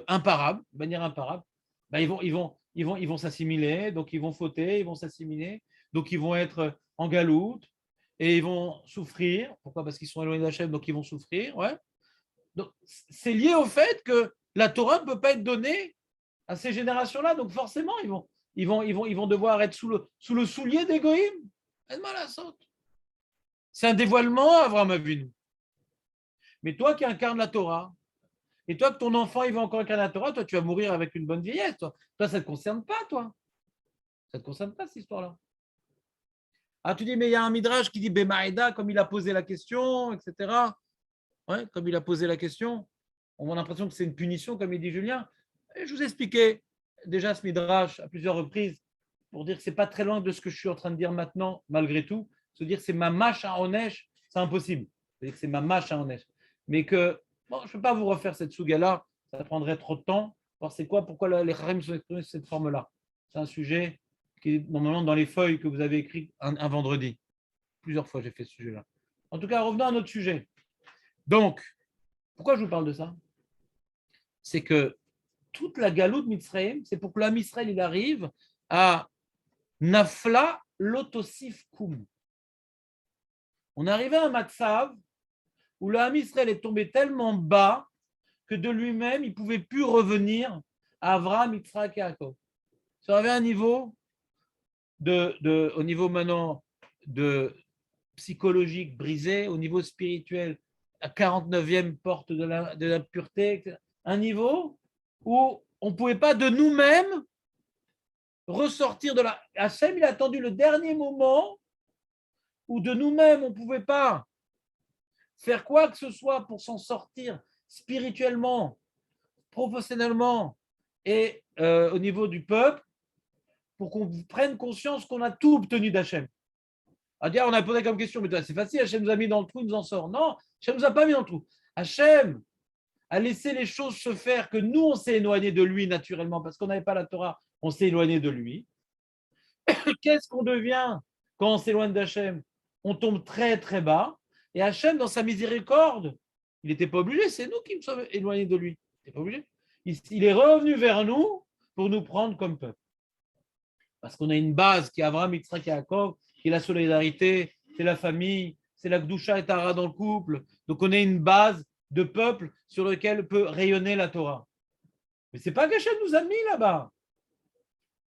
imparable, de manière imparable, ben ils vont s'assimiler, donc ils vont fauter, ils vont s'assimiler, donc ils vont être en galoute et ils vont souffrir. Pourquoi? Parce qu'ils sont éloignés d'Hachem, donc ils vont souffrir. Ouais. Donc, c'est lié au fait que la Torah ne peut pas être donnée à ces générations-là, donc forcément, ils vont devoir être sous le soulier des goïms. C'est un dévoilement, Avraham Avinu. Mais toi qui incarnes la Torah, et toi que ton enfant il va encore incarner la Torah, toi tu vas mourir avec une bonne vieillesse. Toi, ça ne te concerne pas, toi. Ça ne te concerne pas, cette histoire-là. Ah, tu dis, mais il y a un Midrash qui dit Bemaïda, comme il a posé la question, etc. Ouais, comme il a posé la question. On a l'impression que c'est une punition, comme il dit Julien. Et je vous ai expliqué déjà ce Midrash à plusieurs reprises pour dire que ce n'est pas très loin de ce que je suis en train de dire maintenant, malgré tout. Se dire que c'est ma mâche à Onesh, c'est impossible. C'est-à-dire que c'est ma mâche à Onesh. Mais que, bon, je ne peux pas vous refaire cette souga-là, ça prendrait trop de temps. Alors, c'est quoi, pourquoi les Harim sont exprimés sous cette forme-là? C'est un sujet qui est normalement dans les feuilles que vous avez écrites un vendredi. Plusieurs fois, j'ai fait ce sujet-là. En tout cas, revenons à notre sujet. Donc, pourquoi je vous parle de ça? C'est que toute la galoute Mitzrayim, c'est pour que l'âme Israël il arrive à Nafla Lotosif Kum. On est arrivé à un matzav où l'âme Israël est tombé tellement bas que de lui-même, il ne pouvait plus revenir à Avraham, Yitzhak et Yaakov. Ça avait un niveau au niveau maintenant de psychologique brisé, au niveau spirituel, à 49e porte de la pureté, etc. Un niveau où on ne pouvait pas de nous-mêmes ressortir de la... Hachem, il a attendu le dernier moment où de nous-mêmes, on ne pouvait pas faire quoi que ce soit pour s'en sortir spirituellement, professionnellement et au niveau du peuple, pour qu'on prenne conscience qu'on a tout obtenu d'Hachem. À dire, on a posé comme question, mais c'est facile, Hachem nous a mis dans le trou, il nous en sort. Non, Hachem nous a pas mis dans le trou. Hachem a laissé les choses se faire, que nous, on s'est éloigné de lui naturellement, parce qu'on n'avait pas la Torah, on s'est éloigné de lui. Qu'est-ce qu'on devient quand on s'éloigne d'Hachem? On tombe très, très bas. Et Hachem, dans sa miséricorde, il n'était pas obligé, c'est nous qui nous sommes éloignés de lui. Il n'était pas obligé. Il est revenu vers nous pour nous prendre comme peuple. Parce qu'on a une base qui est Avraham, Yitzhak et Yaakov, qui est la solidarité, c'est la famille, c'est la Gdusha et Tara dans le couple. Donc on a une base de peuple sur lequel peut rayonner la Torah. Mais ce n'est pas qu'Hachem nous a mis là-bas.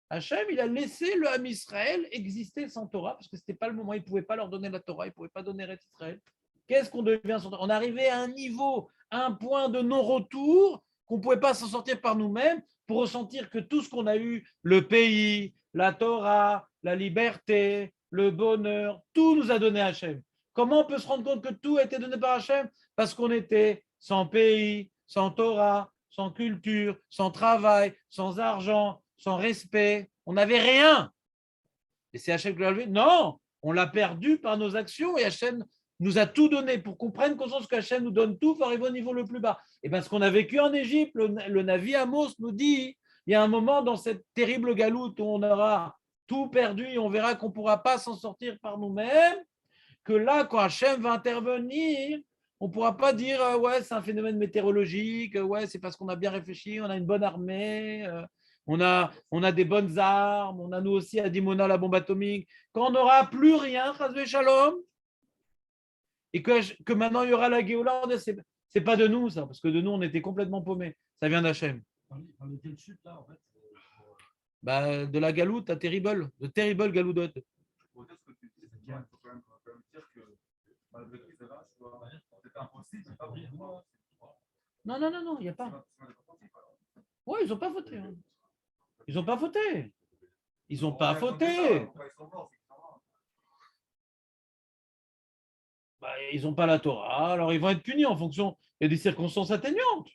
Hachem, il a laissé le Ham Israël exister sans Torah, parce que ce n'était pas le moment, il ne pouvait pas leur donner la Torah, il ne pouvait pas donner Eretz Israël. Qu'est-ce qu'on devient sans Torah? On arrivait à un niveau, à un point de non-retour, qu'on ne pouvait pas s'en sortir par nous-mêmes, pour ressentir que tout ce qu'on a eu, le pays, la Torah, la liberté, le bonheur, tout nous a donné Hachem. Comment on peut se rendre compte que tout a été donné par Hachem? Parce qu'on était sans pays, sans Torah, sans culture, sans travail, sans argent, sans respect. On n'avait rien. Et c'est Hachem qui l'a levé. Non, on l'a perdu par nos actions et Hachem nous a tout donné pour qu'on prenne conscience qu'Hachem nous donne tout pour arriver au niveau le plus bas. Et bien, ce qu'on a vécu en Égypte, le Navi Amos nous dit, il y a un moment dans cette terrible galoute où on aura tout perdu et on verra qu'on ne pourra pas s'en sortir par nous-mêmes, que là, quand Hachem va intervenir, on ne pourra pas dire ouais, c'est un phénomène météorologique, ouais, c'est parce qu'on a bien réfléchi, on a une bonne armée, on a des bonnes armes, on a nous aussi à Dimona la bombe atomique. Quand on n'aura plus rien, Chazvé Shalom, et que maintenant il y aura la Géoula, c'est pas de nous ça, parce que de nous on était complètement paumés. Ça vient d'Hachem. Par quelle chute là en fait? Bah, de la galoute à terrible, de terrible galoudote. Pour dire ce que tu dis, c'est qu'il faut quand même dire que malgré tout, c'est là, c'est impossible, c'est pas pour moi. Non, il n'y a pas. Oui, ils n'ont pas fauté. Hein. Ils n'ont pas fauté. Ils n'ont pas fauté. Pourquoi ils sont morts, c'est qu'ils sont morts. Bah, ils n'ont pas la Torah, alors ils vont être punis en fonction. Il y a des circonstances atténuantes.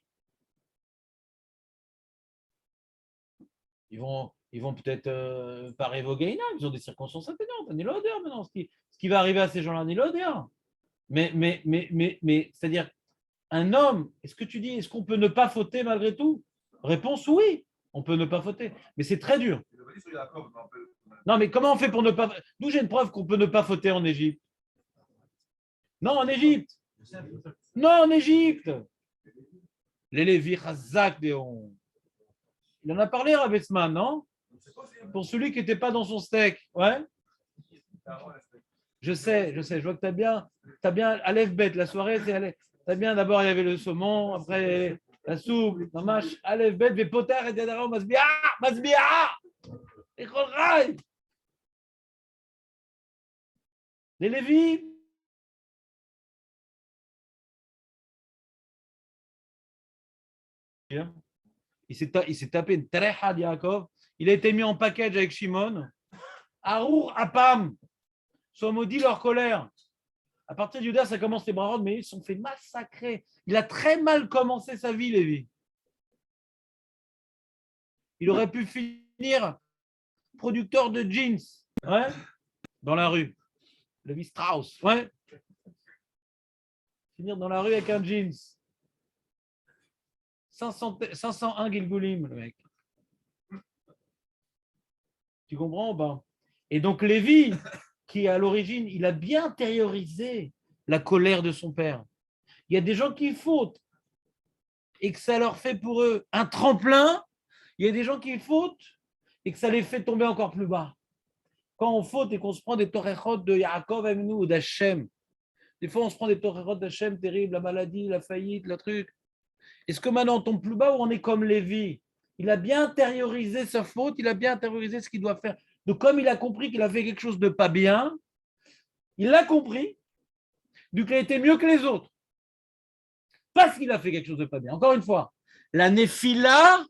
Ils vont peut-être pas révoquer Inam, ils ont des circonstances atténuantes. On est l'odeur maintenant. Ce qui va arriver à ces gens-là, on est l'odeur. Mais c'est-à-dire, un homme, est-ce que tu dis, est-ce qu'on peut ne pas fauter malgré tout? Réponse oui, on peut ne pas fauter. Mais c'est très dur. Il avait dit sur Yaakov, je me rappelle. Non, mais comment on fait pour ne pas. D'où j'ai une preuve qu'on peut ne pas fauter en Égypte? Non, en Égypte. Non, en Égypte. Les Lévi Chazak Déon. Il en a parlé, Ravesman, non? Pour celui qui n'était pas dans son steak. Ouais. Je sais, je vois que tu as bien Aleph Bet, la soirée, c'est Aleph. Tu as bien, d'abord, il y avait le saumon, après la soupe, Mamash, Aleph Bet, Vepotar et Dedara, Masbia, et Kholraï. Les Lévis. Il s'est tapé une trecha de Yaakov. Il a été mis en package avec Shimon. Arour Apam. Soit maudit leur colère. À partir de Judas, ça commence les bras mais ils se sont fait massacrer. Il a très mal commencé sa vie, Lévi. Il aurait pu finir producteur de jeans, ouais, dans la rue. Lévi Strauss, ouais. Finir dans la rue avec un jeans. 501 Gilgulim, le mec. Tu comprends ou pas? Et donc Lévi, qui à l'origine, il a bien intériorisé la colère de son père. Il y a des gens qui fautent et que ça leur fait pour eux un tremplin. Il y a des gens qui fautent et que ça les fait tomber encore plus bas. Quand on faute et qu'on se prend des torechot de Yaakov Avinu ou d'Hachem, des fois on se prend des torechot d'Hachem terribles, la maladie, la faillite, le truc. Est-ce que maintenant on tombe plus bas ou on est comme Lévi? Il a bien intériorisé sa faute, il a bien intériorisé ce qu'il doit faire. Donc comme il a compris qu'il a fait quelque chose de pas bien, il l'a compris, du qu'il a été mieux que les autres. Parce qu'il a fait quelque chose de pas bien. Encore une fois, la néphila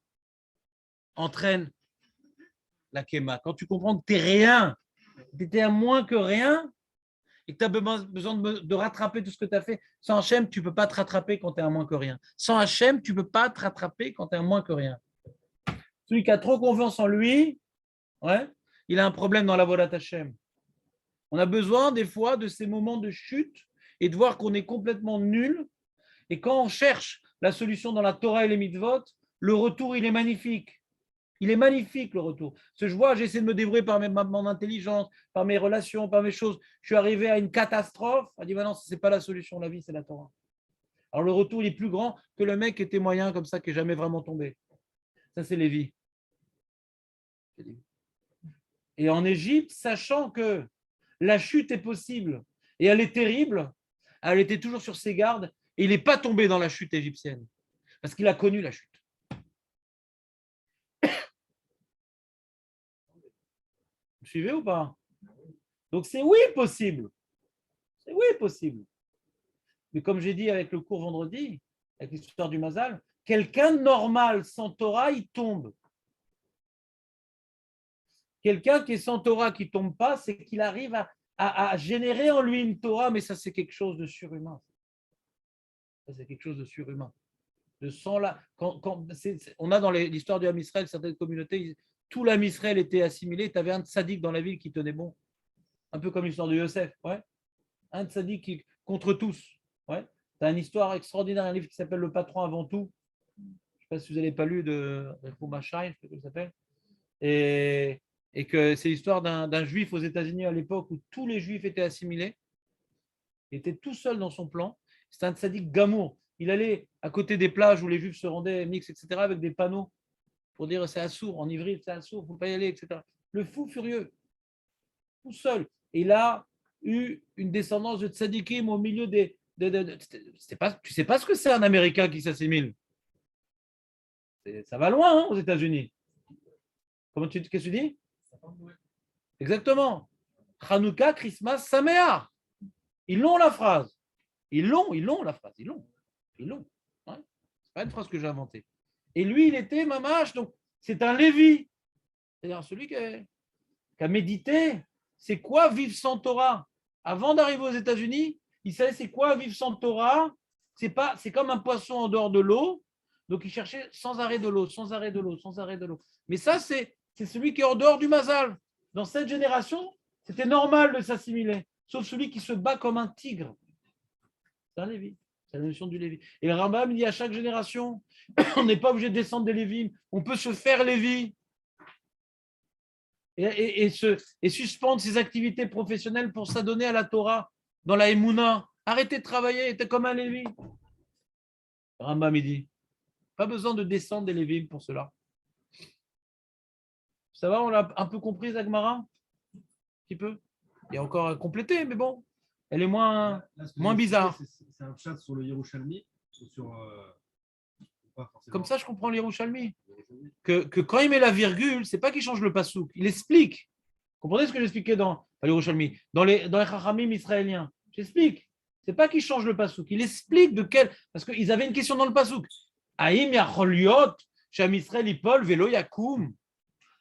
entraîne la kéma. Quand tu comprends que tu n'es rien, tu étais à moins que rien, et que tu as besoin de rattraper tout ce que tu as fait, sans Hachem, tu ne peux pas te rattraper quand tu es à moins que rien. Sans Hachem, tu ne peux pas te rattraper quand tu es à moins que rien. Celui qui a trop confiance en lui, ouais, il a un problème dans la voie d'Hachem. On a besoin des fois de ces moments de chute et de voir qu'on est complètement nul. Et quand on cherche la solution dans la Torah et les mitzvot, le retour, il est magnifique. Il est magnifique, le retour. Parce que je vois, j'essaie de me débrouiller par mon intelligence, par mes relations, par mes choses. Je suis arrivé à une catastrophe. On dit, non, ce n'est pas la solution, la vie, c'est la Torah. Alors le retour, il est plus grand que le mec qui était moyen comme ça, qui n'est jamais vraiment tombé. Ça, c'est Lévi. Et en Égypte, sachant que la chute est possible et elle est terrible, elle était toujours sur ses gardes et il n'est pas tombé dans la chute égyptienne parce qu'il a connu la chute. Vous suivez ou pas? Donc c'est oui possible. C'est oui possible. Mais comme j'ai dit avec le cours vendredi, avec l'histoire du Mazal, quelqu'un de normal sans Torah, il tombe. Quelqu'un qui est sans Torah, qui ne tombe pas, c'est qu'il arrive à générer en lui une Torah, mais ça, c'est quelque chose de surhumain. Ça, c'est quelque chose de surhumain. De sang là. On a dans l'histoire du Ham Israël, certaines communautés, tout l'Ham Israël était assimilé. Tu avais un tzaddik dans la ville qui tenait bon. Un peu comme l'histoire de Yosef. Ouais. Un tzaddik qui, contre tous. Ouais. Tu as une histoire extraordinaire, un livre qui s'appelle Le Patron avant tout. Je ne sais pas si vous n'avez pas lu de Fumashai, je sais pas comment il s'appelle. Et que c'est l'histoire d'un juif aux États-Unis à l'époque où tous les juifs étaient assimilés. Il était tout seul dans son plan. C'était un tzaddik gamour. Il allait à côté des plages où les juifs se rendaient mix, etc., avec des panneaux pour dire c'est assourd, en ivri, c'est assourd, il ne faut pas y aller, etc. Le fou furieux, tout seul. Et il a eu une descendance de tzaddikim au milieu des. Tu ne sais pas ce que c'est un Américain qui s'assimile. Ça va loin hein, aux États-Unis. Qu'est-ce que tu dis? Exactement. Hanouka, Christmas, Sameach. Ils l'ont la phrase. Ils l'ont la phrase. Ils l'ont. Ouais. C'est pas une phrase que j'ai inventée. Et lui, il était mamash, donc c'est un Lévi. C'est-à-dire celui qui a médité, c'est quoi vivre sans Torah? Avant d'arriver aux États-Unis, il savait c'est quoi vivre sans Torah. C'est comme un poisson en dehors de l'eau. Donc il cherchait sans arrêt de l'eau, sans arrêt de l'eau, sans arrêt de l'eau. Mais ça, c'est celui qui est en dehors du Mazal. Dans cette génération, c'était normal de s'assimiler, sauf celui qui se bat comme un tigre. C'est un Lévi. C'est la notion du Lévi. Et le Rambam dit à chaque génération, on n'est pas obligé de descendre des Lévim, on peut se faire Lévi. Et suspendre ses activités professionnelles pour s'adonner à la Torah dans la Emouna. Arrêtez de travailler, t'es comme un Lévi. Rambam il dit, pas besoin de descendre des Lévim pour cela. Ça va, on l'a un peu compris, Zagmara? Un petit peu. Il y a encore à compléter, mais bon, elle est moins bizarre. C'est un chat sur le Yerushalmi ou sur. Pas forcément. Comme ça, je comprends le Yerushalmi. Que quand il met la virgule, c'est pas qu'il change le pasouk, il explique. Comprenez ce que j'expliquais dans le Yerushalmi, dans les Chachamim israéliens. J'explique. C'est pas qu'il change le pasouk, il explique de quel. Parce qu'ils avaient une question dans le pasouk. Aïm yacholiot, Sham Israël Ipol, Velo Yakoum.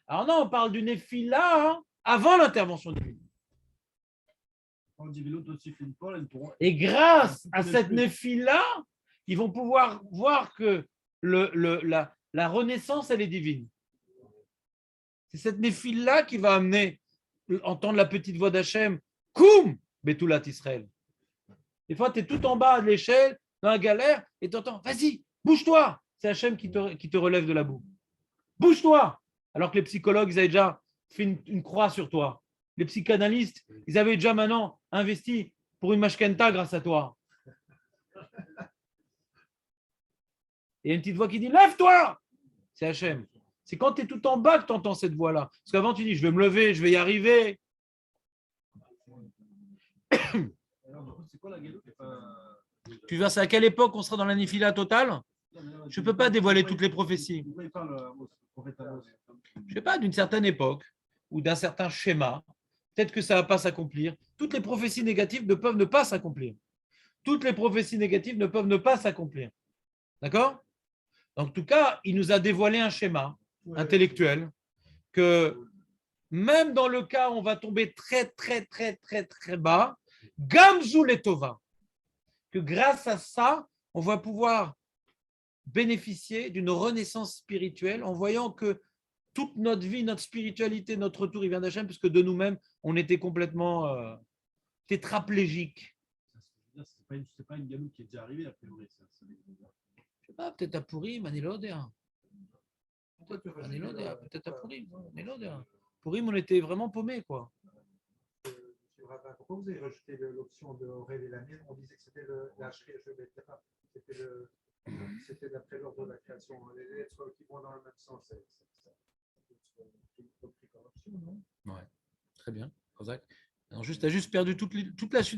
Alors non, on parle du Néphila avant l'intervention de Dieu. Et grâce à cette Néphila, ils vont pouvoir voir que la renaissance, elle est divine. C'est cette Néphila qui va amener, entendre la petite voix d'Hachem, Koum, Betoulat Israël. Des fois, tu es tout en bas de l'échelle, dans la galère, et tu entends, vas-y, bouge-toi. C'est Hachem qui te relève de la boue. Bouge-toi. Alors que les psychologues, ils avaient déjà fait une croix sur toi. Les psychanalystes, ils avaient déjà maintenant investi pour une mashkenta grâce à toi. Et il y a une petite voix qui dit, lève-toi. C'est Hachem. C'est quand tu es tout en bas que tu entends cette voix-là. Parce qu'avant, tu dis, je vais me lever, je vais y arriver. Tu vois, c'est à quelle époque on sera dans la Néphila totale? Je ne peux pas dévoiler toutes les prophéties. Je ne sais pas, d'une certaine époque ou d'un certain schéma. Peut-être que ça ne va pas s'accomplir. Toutes les prophéties négatives ne peuvent ne pas s'accomplir. Toutes les prophéties négatives ne peuvent ne pas s'accomplir. D'accord? En tout cas, il nous a dévoilé un schéma intellectuel que même dans le cas où on va tomber très, très, très, très, très bas, Gamzou Letova, que grâce à ça, on va pouvoir bénéficier d'une renaissance spirituelle en voyant que toute notre vie, notre spiritualité, notre retour, il vient d'Hachem, parce que de nous-mêmes, on était complètement tétraplégiques. C'est pas une galoute qui est déjà arrivée, a priori. Je sais pas, peut-être à Purim, Anélodéa. Peut-être à Purim. Purim, on était vraiment paumés, quoi. Pourquoi vous avez rejeté l'option de Aurel et la mienne? On disait que c'était la c'était d'après l'ordre de la création. Les lettres qui vont dans le même sens. C'est une corruption, non? Ouais, très bien. Alors, tu as juste perdu toute la suite.